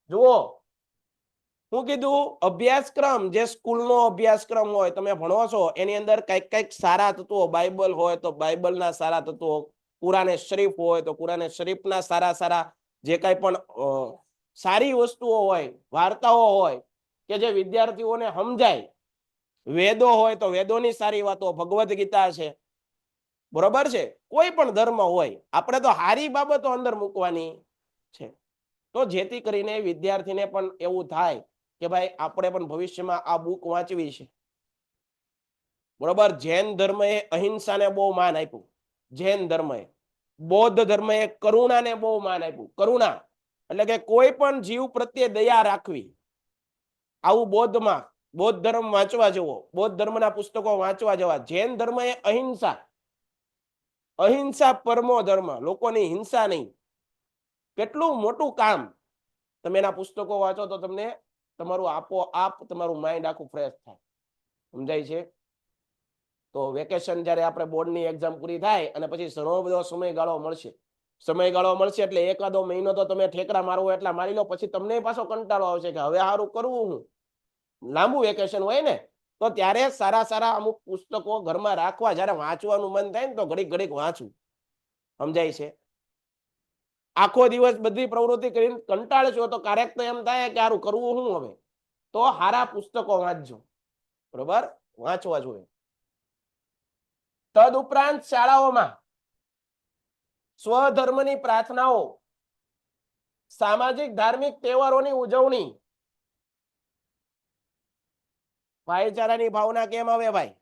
જુઓ શું કીધું? અભ્યાસક્રમ, જે સ્કૂલનો અભ્યાસક્રમ હોય, તમે ભણો છો, એની અંદર કઈક સારા તત્વો, બાઇબલ હોય તો બાઇબલના સારા તત્વો, કુરાને શરીફ હોય તો કુરાને શરીફના સારા જે કઈ પણ સારી વસ્તુઓ હોય, વાર્તાઓ હોય કે જે વિદ્યાર્થીઓને સમજાય, વેદો હોય તો વેદોની સારી વાતો, ભગવદ્ ગીતા છે, બરોબર છે? કોઈ પણ ધર્મ હોય, આપણે તો સારી બાબતો અંદર મૂકવાની છે, તો જેથી કરીને વિદ્યાર્થીને પણ એવું થાય કે ભાઈ આપણે પણ ભવિષ્યમાં આ બુક વાંચવી છે. બરોબર? જૈન ધર્મએ અહિંસાને બહુ માન આપ્યું. જૈન ધર્મએ, બૌદ્ધ ધર્મએ કરુણાને બહુ માન આપ્યું. કરુણા એટલે કે કોઈ પણ જીવ પ્રત્યે દયા રાખવી. આવું બૌદ્ધ ધર્મ વાંચવા જેવો, બૌદ્ધ ધર્મના પુસ્તકો વાંચવા જેવા. જૈન ધર્મએ અહિંસા પરમો ધર્મ, લોકોની હિંસા નહીં. કેટલું મોટું કામ! તમે એના પુસ્તકો વાંચો તો તમને તમારું આપોઆપ તમારું માઇન્ડ આખું ફ્રેશ થાય. સમજાય છે? તો વેકેશન જ્યારે આપણે બોર્ડની એક્ઝામ પૂરી થાય અને પછી ઘણો બધો સમયગાળો મળશે એટલે એકાદો મહિનો તો તમે ઠેકડા મારવો એટલા મારી લો, પછી તમને પાછો કંટાળો આવશે કે હવે સારું કરવું હું. લાંબુ વેકેશન હોય ને, તો ત્યારે સારા અમુક પુસ્તકો ઘરમાં રાખવા, જ્યારે વાંચવાનું મન થાય ને તો ઘડીક વાંચવું. સમજાય છે? આખો દિવસ બધી પ્રવૃત્તિ કરીને કંટાળશો તો ક્યારેક તો એમ થાય કે સારું કરવું શું હવે, તો સારા પુસ્તકો વાંચજો. બરોબર? વાંચવા જોઈએ. તદ ઉપરાંત શાળાઓમાં સ્વધર્મની પ્રાર્થનાઓ, સામાજિક ધાર્મિક તહેવારોની ઉજવણી. ભાઈચારાની ભાવના કેમ આવે ભાઈ?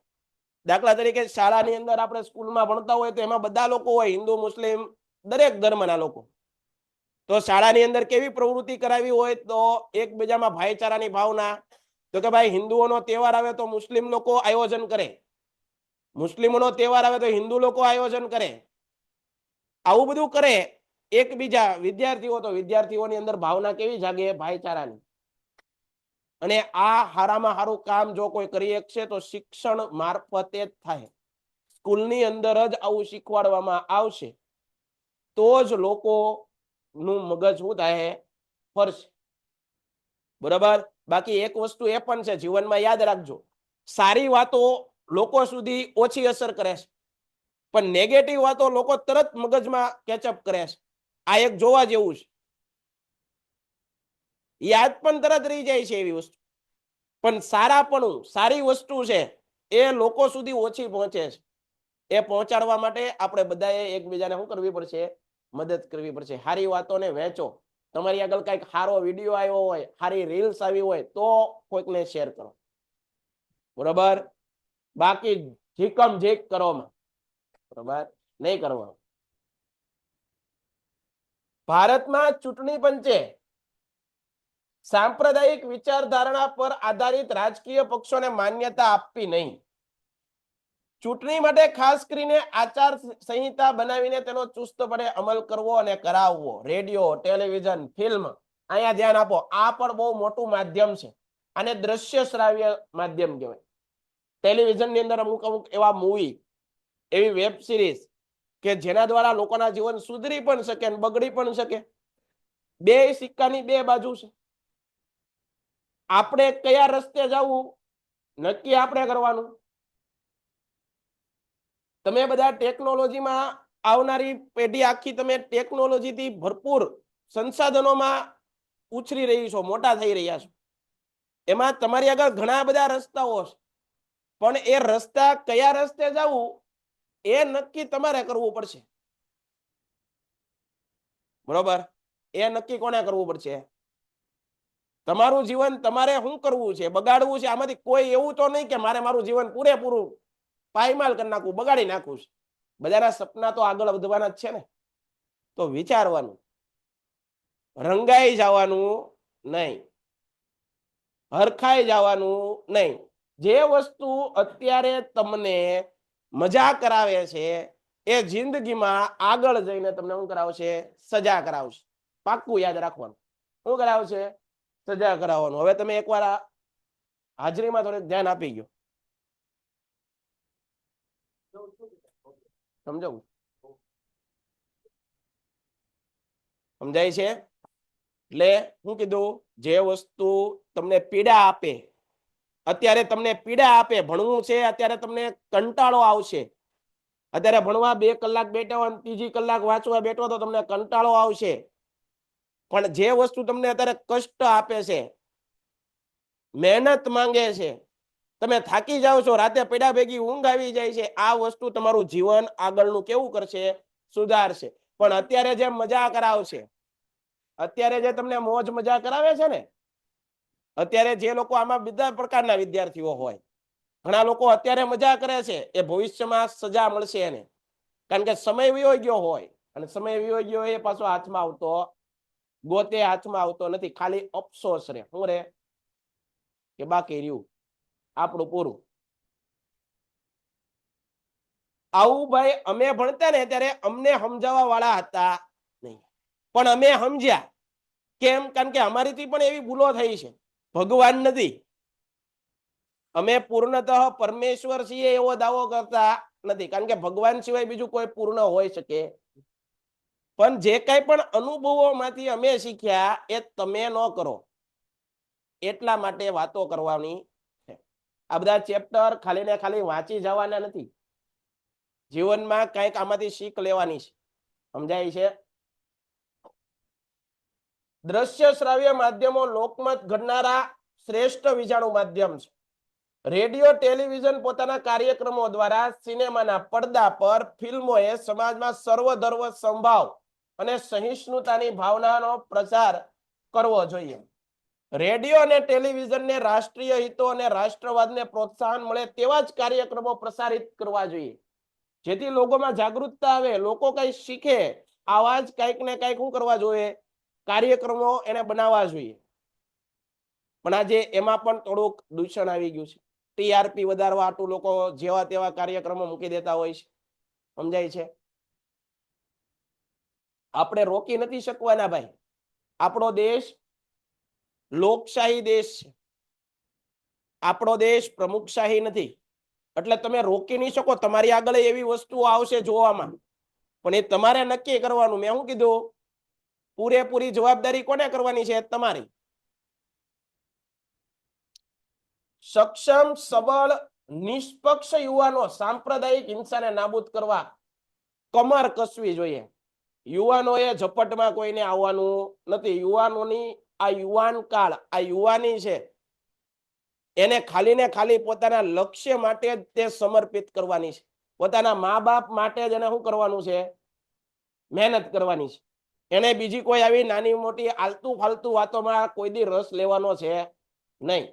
દાખલા તરીકે શાળાની અંદર આપણે સ્કૂલમાં ભણતા હોય તો એમાં બધા લોકો હોય, હિન્દુ, મુસ્લિમ, દરેક ધર્મના લોકો. તો શાળાની અંદર કેવી પ્રવૃત્તિ કરાવી હોય તો એકબીજામાં ભાઈચારાની ભાવના. તો કે ભાઈ હિન્દુઓનો તહેવાર આવે તો મુસ્લિમ લોકો આયોજન કરે, મુસ્લિમોનો તહેવાર આવે તો હિન્દુ લોકો આયોજન કરે. આવું બધું કરે એકબીજા વિદ્યાર્થીઓ, તો વિદ્યાર્થીઓની અંદર ભાવના કેવી જાગે? ભાઈચારાની. અને આ હારામાં હારું કામ જો કોઈ કરી શકશે તો શિક્ષણ મારફતે જ થાય. સ્કૂલની અંદર જ આવું શીખવાડવામાં આવશે તો જ લોકોનું મગજ શું થાય? ફરશે. બરાબર? બાકી એક વસ્તુ એ પણ છે, જીવનમાં યાદ રાખજો, સારી વાતો લોકો સુધી ઓછી અસર કરે છે, પણ નેગેટિવ વાતો લોકો તરત મગજમાં કેચઅપ કરે છે. આ એક જોવા જેવું છે. યાદ પણ તરત રહી જાય છે એવી વસ્તુ. પણ સારી વસ્તુ છે એ લોકો સુધી ઓછી પહોંચે છે. એ પહોંચાડવા માટે આપણે બધાએ એકબીજાને શું કરવી પડશે? મદદ કરવી પડશે. સારી વાતોને વહેંચો. તમારી આગળ કંઈક સારો વિડીયો આવ્યો હોય, સારી રીલ્સ આવી હોય તો કોઈકને શેર કરો. બરોબર? બાકી જીકમ જીક કરોમાં, બરોબર, નહીં કરવાનું. ભારતમાં ચૂંટણી પંચે સાંપ્રદાયિક વિચારધારણા પર આધારિત રાજકીય પક્ષોને માન્યતા આપવી નહીં. ચૂંટણી માટે ખાસ કરીને આચાર સંહિતા બનાવીને તેનો ચુસ્તપણે અમલ કરવો અને કરાવવો. રેડિયો, ટેલિવિઝન, ફિલ્મ, અહીંયા ધ્યાન આપો, આ પણ બહુ મોટું માધ્યમ છે. આને દ્રશ્ય શ્રાવ્ય માધ્યમ કહેવાય. ટેલિવિઝનની અંદર અમુક અમુક એવા મૂવી, એવી વેબ સિરીઝ કે જેના દ્વારા લોકોના જીવન સુધરી પણ શકે અને બગડી પણ શકે. બે સિક્કાની બે બાજુ છે. આપણે કયા રસ્તે જવું નક્કી આપણે કરવાનું. તમે બધા ટેકનોલોજીમાં આવનારી પેઢી આખી તમે ટેકનોલોજીથી ભરપૂર સંસાધનોમાં ઉછરી રહી છો, મોટા થઈ રહ્યા છો. એમાં તમારી આગળ ઘણા બધા રસ્તાઓ છે, પણ એ રસ્તા કયા રસ્તે જવું એ નક્કી તમારે કરવું પડશે. બરોબર? એ નક્કી કોને કરવું પડશે? તમારું જીવન તમારે શું કરવું છે, બગાડવું છે? આમાંથી કોઈ એવું તો નહીં કે મારે મારું જીવન પૂરેપૂરું પાયમાલ કરી નાખવું, બગાડી નાખવું છે. બધાના સપના તો આગળ વધવાના જ છે ને. તો વિચારવાનું, રંગાઈ જવાનું નહીં, હરખાઈ જવાનું નહીં. જે વસ્તુ અત્યારે તમને મજા કરાવે છે એ જિંદગીમાં આગળ જઈને તમને શું કરાવશે? સજા કરાવશે. પાક્કું યાદ રાખવાનું. શું કરાવશે? સજા કરાવવાનું. હવે તમે એકવાર હાજરીમાં થોડુંક ધ્યાન આપી ગયો, સમજો? સમજાય છે? એટલે શું કીધું? જે વસ્તુ તમને પીડા આપે, અત્યારે તમને પીડા આપે, ભણવું છે અત્યારે તમને કંટાળો આવશે. અત્યારે ભણવા 2 કલાક બેઠા હોય, ત્રીજી કલાક વાંચવા બેઠો તો તમને કંટાળો આવશે. પણ જે વસ્તુ તમને અત્યારે કષ્ટ આપે છે, મહેનત માંગે છે, તમે થાકી જાઓ છો, રાતે પડ્યા ભેગી ઊંઘ આવી જાય છે, આ વસ્તુ તમારું જીવન આગળનું કેવું કરશે? સુધારશે. પણ અત્યારે જે મજા કરાવશે, અત્યારે જે તમને મોજ મજા કરાવે છે ને, અત્યારે જે લોકો આમાં બધા પ્રકારના વિદ્યાર્થીઓ હોય, ઘણા લોકો અત્યારે મજા કરે છે, એ ભવિષ્યમાં સજા મળશે એને. કારણ કે સમય વયો ગયો હોય, અને સમય વયો ગયો એ પાછો હાથમાં આવતો, ગોતે હાથમાં આવતો નથી. ખાલી અફસોસ રે. શું રે? કે બાકી રહ્યું આપણું પૂરું. આવું ભાઈ અમે ભણતા ને ત્યારે અમને સમજાવવા વાળા હતા નહીં, પણ અમે સમજ્યા. કેમ? કારણ કે અમારીથી પણ એવી ભૂલો થઈ છે. ભગવાન નથી, અમે પૂર્ણતઃ પરમેશ્વર છીએ એવો દાવો કરતા નથી, કારણ કે ભગવાન સિવાય બીજું કોઈ પૂર્ણ હોઈ શકે. પણ જે કઈ પણ અનુભવોમાંથી અમે શીખ્યા એ તમે ન કરો, એટલા માટે વાતો કરવાની છે. આ બધા ચેપ્ટર ખાલી ને ખાલી વાંચી જવાના નથી, જીવનમાં કંઈક આમાંથી શીખ લેવાની છે. સમજાય છે? દ્રશ્ય શ્રાવ્ય માધ્યમો લોકમત ઘડનારા શ્રેષ્ઠ વિજાણુ માધ્યમ છે. રેડિયો, ટેલિવિઝન પોતાના કાર્યક્રમો દ્વારા સિનેમાના પડદા પર ફિલ્મોએ સમાજમાં સર્વધર્મ સંભાવ અને સહિષ્ણુતાની ભાવનાનો પ્રચાર કરવો જોઈએ. રેડિયો અને ટેલિવિઝનને રાષ્ટ્રીય હિતો અને રાષ્ટ્રવાદને પ્રોત્સાહન મળે તેવા જ કાર્યક્રમો પ્રસારિત કરવા જોઈએ, જેથી લોકોમાં જાગૃતતા આવે, લોકો કંઈ શીખે. આવા જ કંઈક ને કંઈક શું કરવા જોઈએ? કાર્યક્રમો એને બનાવવા જોઈએ. પણ આજે એમાં પણ થોડુંક દૂષણ આવી ગયું છે. ટીઆરપી વધારવા આટલું લોકો જેવા તેવા કાર્યક્રમો મૂકી દેતા હોય છે. સમજાય છે? આપણે રોકી નથી શકવાના ભાઈ. આપણો દેશ લોકશાહી દેશ છે, આપણો દેશ પ્રમુખશાહી નથી. એટલે તમે રોકી નહીં શકો. તમારી આગળ એવી વસ્તુઓ આવશે જોવામાં, પણ એ તમારે નક્કી કરવાનું. મેં શું કીધું? પૂરેપૂરી જવાબદારી કોને કરવાની છે? તમારી. સક્ષમ, સબળ, નિષ્પક્ષ યુવાનો સાંપ્રદાયિક હિંસાને નાબૂદ કરવા કમર કસવી જોઈએ. યુવાનોએ ઝપટમાં કોઈને આવવાનું નથી. યુવાનોની આ યુવાન કાળ, આ યુવાની છે, એને ખાલી ને ખાલી પોતાના લક્ષ્ય માટે જ તે સમર્પિત કરવાની છે. પોતાના મા બાપ માટે જ એને શું કરવાનું છે? મહેનત કરવાની છે. એને બીજી કોઈ આવી નાની મોટી આલતુ ફાલતુ વાતોમાં કોઈ દી રસ લેવાનો છે નહીં.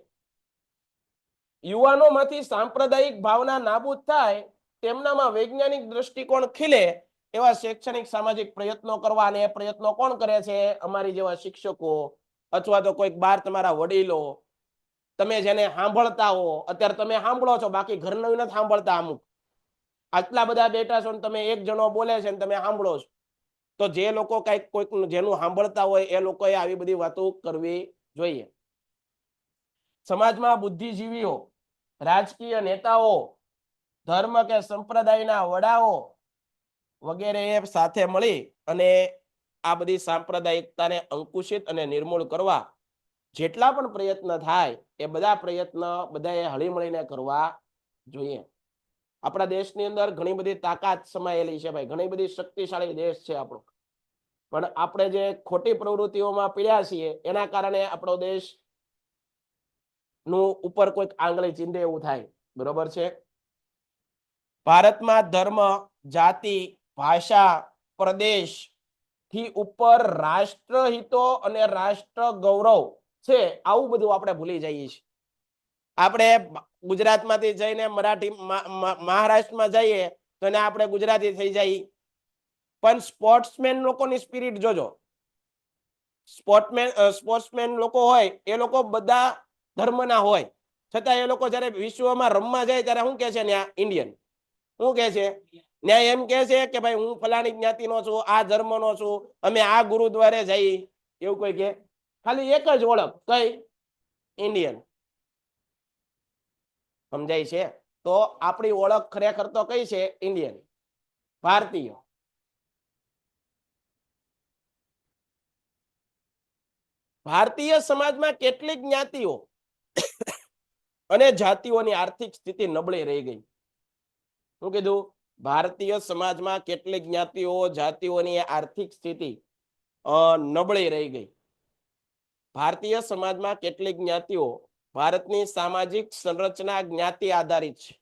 યુવાનોમાંથી સાંપ્રદાયિક ભાવના નાબૂદ થાય, તેમનામાં વૈજ્ઞાનિક દ્રષ્ટિકોણ ખીલે એવા શૈક્ષણિક સામાજિક પ્રયત્નો કરવા. અને એ પ્રયત્નો કોણ કરે છે? અમારી જેવા શિક્ષકો, અથવા તો કોઈક બાર તમારા વડીલો, તમે જેને સાંભળતા હો, અત્યારે તમે સાંભળો છો, બાકી ઘરના નથી સાંભળતા. અમુક આટલા બધા બેઠા છો ને તમે એક જણો બોલે છે ને તમે સાંભળો છો, તો જે લોકો કઈક કોઈક જેનું સાંભળતા હોય એ લોકોએ આવી બધી વાતો કરવી જોઈએ. સમાજમાં બુદ્ધિજીવીઓ, રાજકીય નેતાઓ, ધર્મ કે સંપ્રદાયના વડાઓ વગેરે સાથે મળી અને આ બધી સાંપ્રદાયિકતાને અંકુશિત અને નિર્મૂળ કરવા જેટલા પણ પ્રયત્ન થાય એ બધા પ્રયત્ન બધાએ હળીમળીને કરવા જોઈએ. આપણા દેશની અંદર ઘણી બધી તાકાત સમાયેલી છે ભાઈ, ઘણી બધી શક્તિશાળી દેશ છે આપણો, પણ આપણે જે ખોટી પ્રવૃત્તિઓમાં પીડ્યા છીએ એના કારણે આપણો દેશ નું ઉપર કોઈક આંગળી ચીંધે એવું થાય. બરોબર છે. ભારતમાં ધર્મ, જાતિ, ભાષા, પ્રદેશ થી ઉપર રાષ્ટ્રહિતો અને રાષ્ટ્ર ગૌરવ છે, આવું બધું આપણે ભૂલી જઈએ છીએ. આપણે ગુજરાતમાંથી જઈને મરાઠી મહારાષ્ટ્રમાં જઈએ તો એને આપણે ગુજરાતી થઈ જાય, પણ સ્પોર્ટ્સમેન લોકોની સ્પિરિટ જોજો. સ્પોર્ટ્સમેન લોકો હોય એ લોકો બધા ધર્મના હોય, છતાં એ લોકો જયારે વિશ્વમાં રમવા જાય ત્યારે શું કે છે ત્યાં ઇન્ડિયન શું કે છે, ન્યાય એમ કે છે કે ભાઈ હું ફલાણી જ્ઞાતિનો છું, આ ધર્મનો છું, અમે આ ગુરુદ્વારે જઈ, એવું કોઈ કે? ખાલી એક જ ઓળખ, કઈ? ઇન્ડિયન. સમજાય છે? તો આપણી ઓળખ ખરેખર તો કઈ છે? ઇન્ડિયન, ભારતીય. ભારતીય સમાજમાં કેટલીક જ્ઞાતિઓ અને જાતિઓની આર્થિક સ્થિતિ નબળી રહી ગઈ. શું કીધું? ભારતીય સમાજમાં કેટલીક જ્ઞાતિઓ જાતિઓની આર્થિક સ્થિતિ નબળી રહી ગઈ. ભારતીય સમાજમાં કેટલીક જ્ઞાતિઓ, ભારતની સામાજિક સંરચના જ્ઞાતિ આધારિત છે.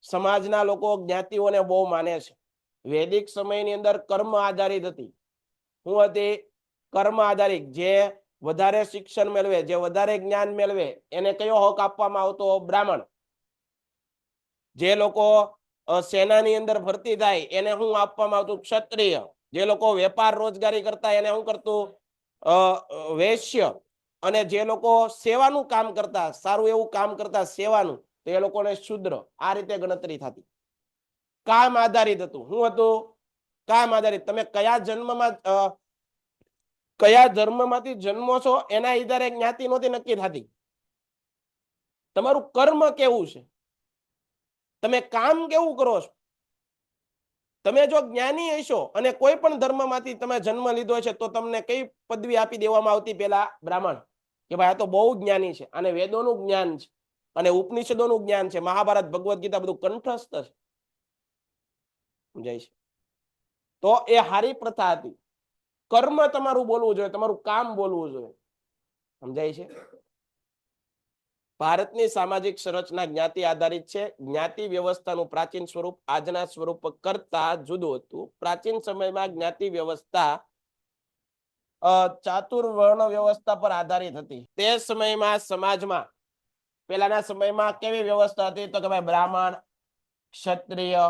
સમાજના લોકો જ્ઞાતિઓને બહુ માને છે. વૈદિક સમયની અંદર કર્મ આધારિત હતી. શું હતી? કર્મ આધારિત. જે વધારે શિક્ષણ મેળવે, જે વધારે જ્ઞાન મેળવે એને કયો હક આપવામાં આવતો? બ્રાહ્મણ. જે લોકો સેનાની અંદર ભરતી થાય એને શું આપવામાં આવતું? ક્ષત્રિય. જે લોકો વેપાર રોજગારી કરતા એને શું કરતું? વૈશ્ય. અને જે લોકો સેવાનું કામ કરતા, સારું એવું કામ કરતા સેવાનું, તો એ લોકોને શૂદ્ર. આ રીતે ગણતરી થતી. કામ આધારિત હતું. શું હતું? કામ આધારિત. તમે કયા જન્મમાં કયા ધર્મમાંથી જન્મો છો એના આધારે જ્ઞાતિ નહોતી નક્કી થતી. તમારું કર્મ કેવું છે, તમે કામ કેવું કરો છો. તમે જો જ્ઞાની હશો અને કોઈ પણ ધર્મમાંથી તમે જન્મ લીધો છે તો તમને કઈ પદવી આપી દેવામાં આવતી? પેલા બ્રાહ્મણ, કે ભાઈ આ તો બહુ જ્ઞાની છે, અને વેદોનું જ્ઞાન છે, અને ઉપનિષદોનું જ્ઞાન છે, મહાભારત, ભગવદ્ ગીતા બધું કંઠસ્થ છે. સમજાય છે? તો એ હારી પ્રથા હતી. કર્મ તમારું બોલવું જોઈએ, તમારું કામ બોલવું જોઈએ. સમજાય છે? ભારતની સામાજિક સંરચના જ્ઞાતિ આધારિત છે. જ્ઞાતિ વ્યવસ્થાનું પ્રાચીન સ્વરૂપ આજના સ્વરૂપ કરતા જુદું હતું. પ્રાચીન સમયમાં જ્ઞાતિ વ્યવસ્થા ચાતુર્વર્ણ વ્યવસ્થા પર આધારિત હતી. તે સમયમાં સમાજમાં, પેલાના સમયમાં કેવી વ્યવસ્થા હતી? તો કે ભાઈ બ્રાહ્મણ, ક્ષત્રિય,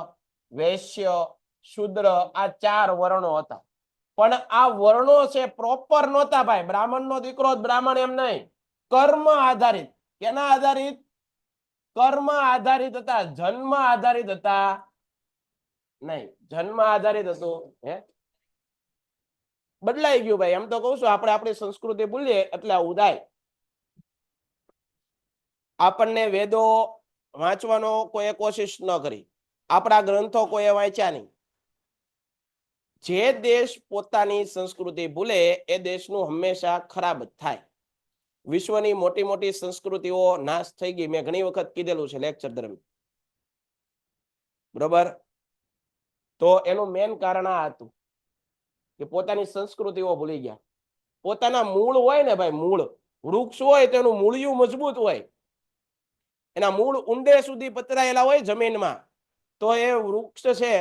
વૈશ્ય, શૂદ્ર, આ 4 વર્ણો હતા. પણ આ વર્ણો છે પ્રોપર નહોતા ભાઈ. બ્રાહ્મણનો દીકરો બ્રાહ્મણ એમ નહીં, કર્મ આધારિત. કેના આધારિત? કર્મ આધારિત હતા, જન્મ આધારિત હતા નહીં. જન્મ આધારિત હતું. બદલાઈ ગયું ભાઈ. એમ તો કહું છું, આપણે આપણી સંસ્કૃતિ ભૂલીએ એટલે આવું થાય. આપણને વેદો વાંચવાનો કોઈ કોશિશ ન કરી, આપણા ગ્રંથો કોઈ વાંચ્યા નહીં. જે દેશ પોતાની સંસ્કૃતિ ભૂલે એ દેશનું હંમેશા ખરાબ જ થાય. વિશ્વની મોટી મોટી સંસ્કૃતિઓ નાશ થઈ ગઈ. મેં ઘણી વખત કીધેલું છે લેક્ચર દરમિયાન. બરોબર? તો એનું મેન કારણ આ હતું કે પોતાની સંસ્કૃતિઓ ભૂલી ગયા. પોતાના મૂળ હોય ને ભાઈ, મૂળ વૃક્ષ હોય તેનું મૂળિયું મજબૂત હોય, એના મૂળ ઊંડે સુધી પતરાયેલા હોય જમીનમાં, તો એ વૃક્ષ છે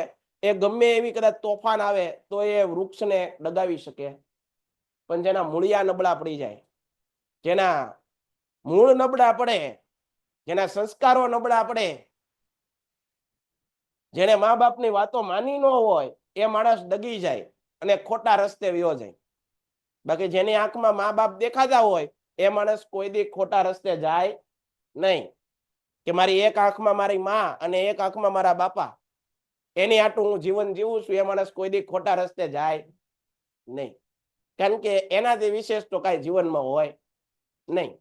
એ ગમે એવી કદાચ તોફાન આવે તો એ વૃક્ષને ડગાવી શકે. પણ જેના મૂળિયા નબળા પડી જાય, જેના મૂળ નબળા પડે, જેના સંસ્કારો નબળા પડે, જેને મા બાપની વાતો માની ન હોય, એ માણસ ડગી જાય અને ખોટા રસ્તે વયો જાય. બાકી જેની આંખમાં મા બાપ દેખાતા હોય એ માણસ કોઈ દી ખોટા રસ્તે જાય નહીં. કે મારી એક આંખમાં મારી માં અને એક આંખમાં મારા બાપા, એની આટું હું જીવન જીવું છું, એ માણસ કોઈ દી ખોટા રસ્તે જાય નહીં. કારણ કે એનાથી વિશેષ તો કાંઈ જીવનમાં હોય નહીં.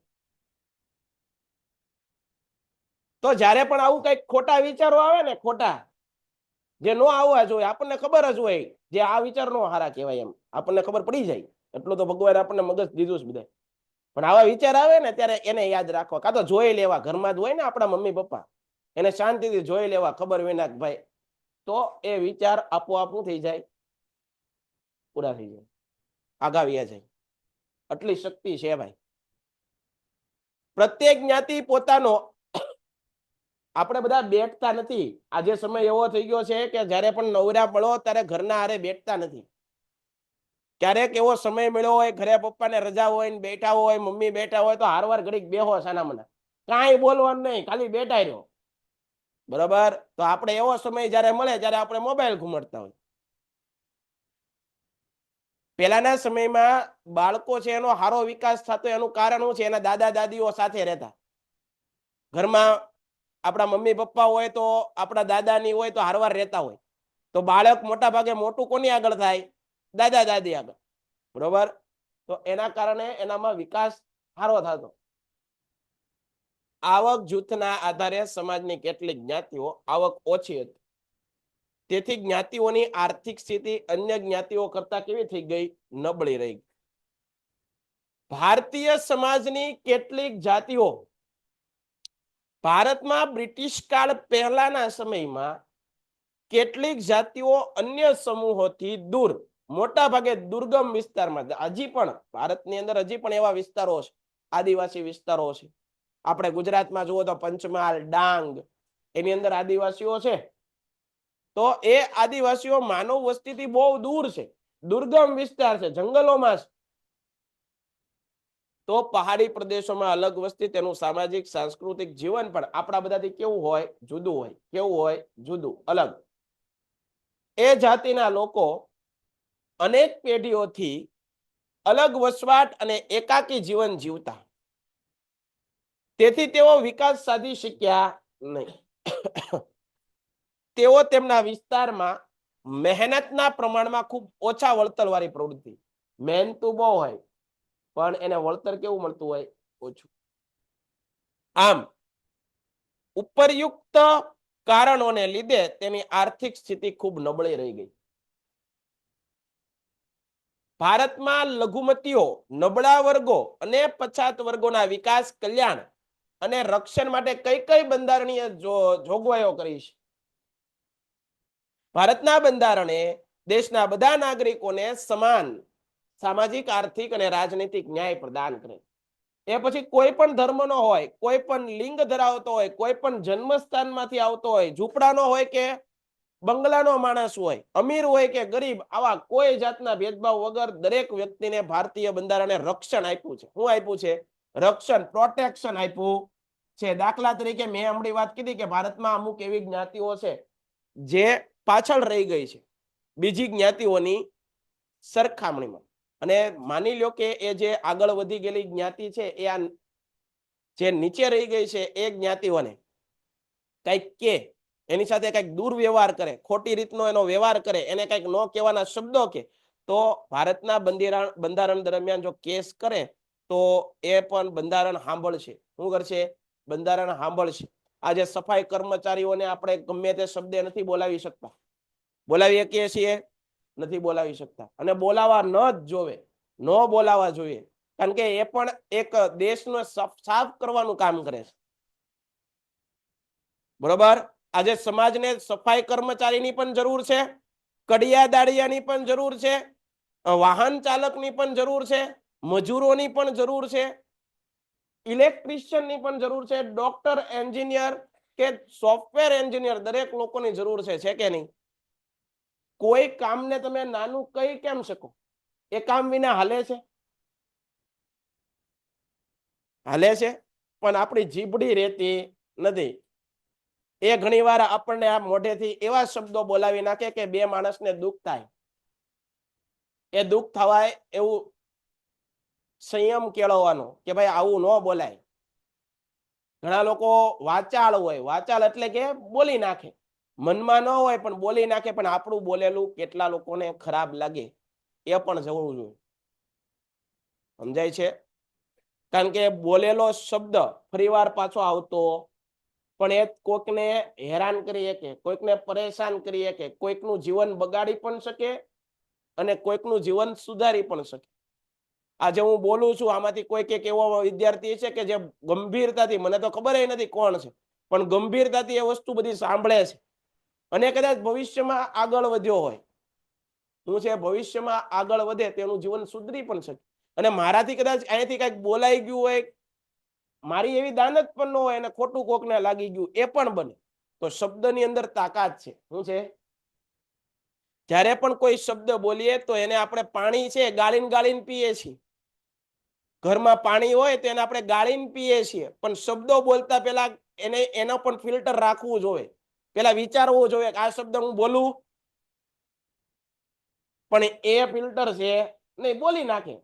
તો જ્યારે પણ આવું કંઈક ખોટા વિચારો આવે ને, ખોટા જે નો આવવા જોઈએ, આપણને ખબર જ હોય જે આ વિચાર નો હારા કહેવાય, એમ આપણને ખબર પડી જાય. એટલું તો ભગવાન આપણને મગજ દીધું છે બધા. પણ આવા વિચાર આવે ને ત્યારે એને યાદ રાખવા, કાં તો જોઈ લેવા. ઘરમાં જ હોય ને આપણા મમ્મી પપ્પા, એને શાંતિથી જોઈ લેવા ખબર વિના કે ભાઈ, તો એ વિચાર આપોઆપ થઈ જાય, પૂરા થઈ જાય, આગાવ્યા જાય. આટલી શક્તિ છે ભાઈ. પ્રત્યેક જ્ઞાતિ પોતાનો, આપણે બધા બેઠતા નથી. આજે સમય એવો થઈ ગયો છે કે જ્યારે પણ નવરા પડો ત્યારે ઘરના હારે બેઠતા નથી. ક્યારેક એવો સમય મળ્યો હોય, ઘરે પપ્પાને રજા હોય ને બેઠા હોય, મમ્મી બેઠા હોય, તો હારવાર ઘડીક બેહો સાના મના, કાંઈ બોલવાનું નહીં, ખાલી બેઠા રહ્યો. બરાબર? તો આપણે એવો સમય જ્યારે મળે ત્યારે આપણે મોબાઈલ ઘુમાડતા હોય. પહેલાના સમયમાં બાળકો છે એનો સારો વિકાસ થતો, એનું કારણ શું છે? એના દાદા દાદીઓ સાથે રહેતા. ઘરમાં આપણા મમ્મી પપ્પા હોય તો આપણા દાદાની હોય તો હારવાર રહેતા હોય. તો બાળક મોટા ભાગે મોટું કોની આગળ થાય? દાદા દાદી આગળ. બરોબર? તો એના કારણે એનામાં વિકાસ સારો થતો. આવક જૂથના આધારે સમાજની કેટલીક જ્ઞાતિઓ આવક ઓછી હતી, તેથી જ્ઞાતિઓની આર્થિક સ્થિતિ અન્ય જ્ઞાતિઓ કરતા કેવી થઈ ગઈ? નબળી રહી. ભારતીય સમાજની કેટલીક જાતિઓ, ભારતમાં બ્રિટિશ કાળ પહેલાના સમયમાં કેટલીક જાતિઓ અન્ય સમૂહોથી દૂર, મોટા ભાગે દુર્ગમ વિસ્તારમાં, હજી પણ ભારતની અંદર હજી પણ એવા વિસ્તારો છે, આદિવાસી વિસ્તારો છે. આપણે ગુજરાતમાં જુઓ તો પંચમહાલ, ડાંગ, એની અંદર આદિવાસીઓ છે. તો એ આદિવાસીઓ માનવ વસ્તીથી બહુ દૂર છે, દુર્ગમ વિસ્તાર છે, જંગલોમાં છે. તો પહાડી પ્રદેશોમાં અલગ વસ્તી, તેનું સામાજિક સાંસ્કૃતિક જીવન પણ આપણા બધાથી કેવું હોય? જુદું હોય. કેવું હોય? જુદું, અલગ. એ જાતિના લોકો અનેક પેઢીઓથી અલગ વસવાટ અને એકાકી જીવન જીવતા, તેથી તેઓ વિકાસ સાધી શક્યા નહીં. તેઓ તેમના વિસ્તારમાં મહેનતના પ્રમાણમાં ખૂબ ઓછા વળતરવાળી પ્રવૃત્તિ, મહેનતુ બહુ હોય પણ એને વળતર કેવું મળતું હોય? ઓછું. આમ ઉપરયુક્ત કારણોને લીધે તેની આર્થિક સ્થિતિ ખૂબ નબળી રહી ગઈ. ભારતમાં લઘુમતીઓ, નબળા વર્ગો અને પછાત વર્ગોના વિકાસ, કલ્યાણ અને રક્ષણ માટે કઈ કઈ બંધારણીય જોગવાઈઓ કરી છે? ભારતના બંધારણે દેશના બધા નાગરિકોને સમાન સામાજિક, આર્થિક અને રાજનૈતિક ન્યાય પ્રદાન કરે. એ પછી કોઈ પણ ધર્મનો હોય, કોઈ પણ લિંગ ધરાવતો હોય, કોઈ પણ જન્મસ્થાનમાંથી આવતો હોય, ઝૂંપડાનો હોય કે બંગલાનો માણસ હોય, અમીર હોય કે ગરીબ, આવા કોઈ જાતના ભેદભાવ વગર દરેક વ્યક્તિને ભારતીય બંધારણે રક્ષણ આપ્યું છે. શું આપ્યું છે? રક્ષણ, પ્રોટેક્શન આપ્યું છે. દાખલા તરીકે મેં હમણાં વાત કીધી કે ભારતમાં અમુક એવી જ્ઞાતિઓ છે જે પાછળ રહી ગઈ છે બીજી જ્ઞાતિઓની સરખામણીમાં, અને માની લો કે એ જે આગળ વધી ગયેલી જ્ઞાતિ છે એ આ જે નીચે રહી ગઈ છે એ જ્ઞાતિઓને કંઈક કે, એની સાથે કંઈક દુર્વ્યવહાર કરે, ખોટી રીતનો એનો વ્યવહાર કરે, એને કંઈક ન કહેવાના શબ્દો કે, તો ભારતના બંધારણ દરમિયાન જો કેસ કરે તો એ પણ બંધારણ સાંભળશે. શું કરશે? બંધારણ સાંભળશે. આજે સફાઈ કર્મચારીઓને આપણે ગમે તે શબ્દ નથી બોલાવી શકતા, બોલાવી શકીએ છીએ? નથી બોલાવી શકતા, અને બોલાવા ન જ જોવે, ન બોલાવા જોઈએ, કારણ કે એ પણ એક દેશનો સાફ કરવાનું કામ કરે છે. બરોબર? આજે સમાજને સફાઈ કર્મચારીની પણ જરૂર છે, કડિયા દાડિયાની પણ જરૂર છે, વાહન ચાલકની પણ જરૂર છે, મજૂરોની પણ જરૂર છે, ઇલેક્ટ્રિશિયનની પણ જરૂર છે, ડોક્ટર, એન્જિનિયર કે સોફ્ટવેર એન્જિનિયર, દરેક લોકોની જરૂર છે કે નહીં? કોઈ કામને તમે નાનું કહી કેમ શકો? એ કામ વિના હાલે છે? હાલે છે, પણ આપણી જીભડી રહેતી નથી. એ ઘણીવાર આપણને આ મોઢેથી એવા શબ્દો બોલાવી નાખે કે બે માણસને દુઃખ થાય. એ દુઃખ થવાય એવું સંયમ કેળવવાનો કે ભાઈ આવું ન બોલાય. ઘણા લોકો વાચાળ હોય, વાચાળ એટલે કે બોલી નાખે, મનમાં ન હોય પણ બોલી નાખે, પણ આપણું બોલેલું કેટલા લોકોને ખરાબ લાગે એ પણ જોવું જોઈએ. સમજાય છે? કારણ કે બોલેલો શબ્દ ફરીવાર પાછો આવતો પણ એ કોઈકને હેરાન કરી શકે, કોઈકને પરેશાન કરી શકે, કોઈકનું જીવન બગાડી પણ શકે અને કોઈકનું જીવન સુધારી પણ શકે. આજે હું બોલું છું, આમાંથી કોઈક એક એવો વિદ્યાર્થી છે કે જે ગંભીરતાથી, મને તો ખબર નથી કોણ છે, પણ ગંભીરતાથી એ વસ્તુ બધી સાંભળે છે અને કદાચ ભવિષ્યમાં આગળ વધ્યો હોય. શું છે? ભવિષ્યમાં આગળ વધે, તેનું જીવન સુધરી પણ શકે. અને મારાથી કદાચ અહીંયાથી કંઈક બોલાઈ ગયું હોય, મારી એવી દાનત પણ ન હોય અને ખોટું કોકને લાગી ગયું, એ પણ બને. તો શબ્દની અંદર તાકાત છે. શું છે? જ્યારે પણ કોઈ શબ્દ બોલીએ તો એને આપણે પાણી છે ગાળીને ગાળીને પીએ છીએ. ઘરમાં પાણી હોય તો એને આપણે ગાળીને પીએ છીએ, પણ શબ્દો બોલતા પહેલા એનો પણ ફિલ્ટર રાખવું જોઈએ. પેલા વિચારવું જોઈએ કે આ શબ્દ હું બોલું, પણ એ ફિલ્ટર છે નહીં, બોલી નાખે.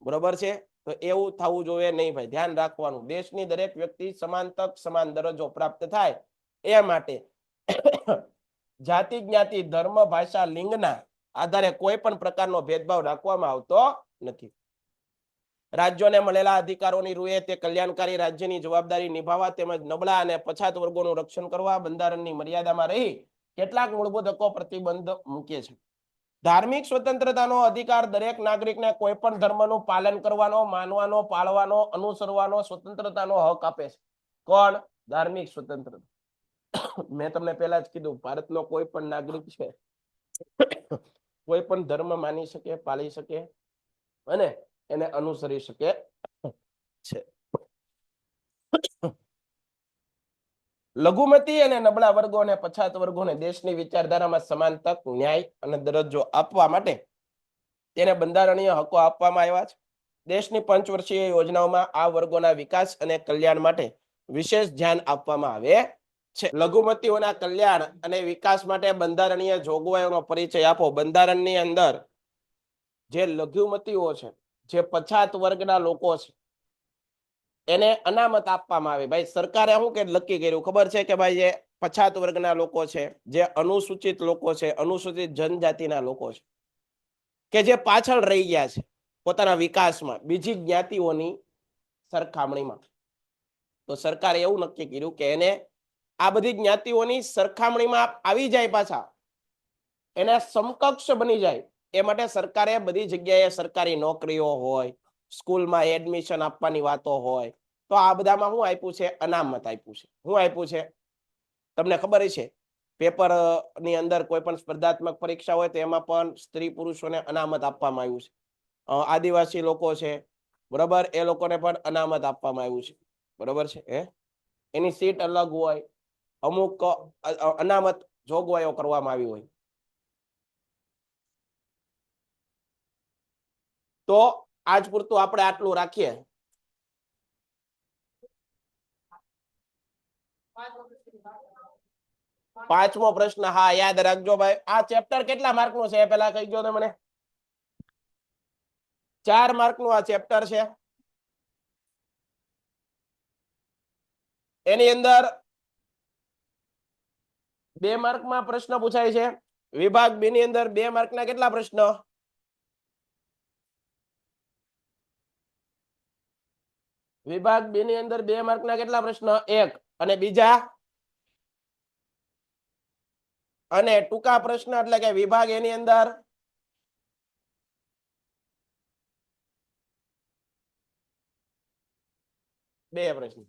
બરોબર છે? તો એવું થવું જોઈએ નહીં ભાઈ, ધ્યાન રાખવાનું. દેશની દરેક વ્યક્તિ સમાન તક, સમાન દરજ્જો પ્રાપ્ત થાય એ માટે જાતિ, જ્ઞાતિ, ધર્મ, ભાષા, લિંગના આધારે કોઈ પણ પ્રકારનો ભેદભાવ રાખવામાં આવતો નથી. રાજ્યોને મળેલા અધિકારોની રૂએ તે કલ્યાણકારી રાજ્યની જવાબદારી નિભાવવા તેમજ નબળા અને પછાત વર્ગોનું રક્ષણ કરવા બંધારણની મર્યાદામાં રહી કેટલાક મૂળભૂત હકો પ્રતિબંધ મૂકે છે. ધાર્મિક સ્વતંત્રતાનો અધિકાર દરેક નાગરિકને કોઈ પણ ધર્મનું પાલન કરવાનો, માનવાનો, પાળવાનો, અનુસરવાનો સ્વતંત્રતાનો હક આપે છે. કોણ? ધાર્મિક સ્વતંત્રતા. મેં તમને પહેલા જ કીધું, ભારતનો કોઈ પણ નાગરિક છે કોઈ પણ ધર્મ માની શકે, પાળી શકે અને એને અનુસરી શકે છે. લઘુમતી અને નબળા વર્ગો અને પછાત વર્ગોને દેશની વિચારધારામાં સમાન તક, ન્યાય અને દરજ્જો આપવા માટે તેને બંધારણીય હકો આપવામાં આવ્યા છે. દેશની પંચવર્ષીય યોજનાઓમાં આ વર્ગોના વિકાસ અને કલ્યાણ માટે વિશેષ ધ્યાન આપવામાં આવે છે. લઘુમતીઓના કલ્યાણ અને વિકાસ માટે બંધારણીય જોગવાઈઓનો પરિચય આપો. બંધારણની અંદર જે લઘુમતીઓ છે, જે પછાત વર્ગના લોકો છે, એને અનામત આપવામાં આવે. ભાઈ સરકારે શું કે નક્કી કર્યું ખબર છે કે ભાઈ જે પછાત વર્ગના લોકો છે, જે અનુસૂચિત લોકો છે, અનુસૂચિત જનજાતિના લોકો છે કે જે પાછળ રહી ગયા છે પોતાના વિકાસમાં બીજી જ્ઞાતિઓની સરખામણીમાં, તો સરકારે એવું નક્કી કર્યું કે એને આ બધી જ્ઞાતિઓની સરખામણીમાં આવી જાય, પાછા એના સમકક્ષ બની જાય, એ માટે સરકારે બધી જગ્યાએ સરકારી નોકરીઓ હોય, સ્કૂલમાં એડમિશન આપવાની વાતો હોય, તો આ બધામાં શું આપ્યું છે? અનામત આપ્યું છે. શું આપ્યું છે? તમને ખબર છે, પેપર ની અંદર કોઈ પણ સ્પર્ધાત્મક પરીક્ષા હોય તો એમાં પણ સ્ત્રી પુરુષોને અનામત આપવામાં આવ્યું છે. આદિવાસી લોકો છે, બરોબર, એ લોકોને પણ અનામત આપવામાં આવ્યું છે. બરોબર છે? એની સીટ અલગ હોય, અમુક અનામત જોગવાઈઓ કરવામાં આવી હોય. તો આજ પૂરતું આપણે આટલું રાખીએ. પાંચમો પ્રશ્ન, હા યાદ રાખજો ભાઈ. આ ચેપ્ટર કેટલા માર્ક નું છે પેલા કહી ગયો મને? 4 માર્ક નું આ ચેપ્ટર છે. એની અંદર 2 માર્કમાં પ્રશ્ન પૂછાય છે. વિભાગ બી ની અંદર 2 માર્કના કેટલા પ્રશ્ન? વિભાગ બી ની અંદર 2 માર્કના કેટલા પ્રશ્ન? 1. અને બીજા? અને ટૂંકા પ્રશ્ન એટલે કે વિભાગ એની અંદર 2 પ્રશ્ન.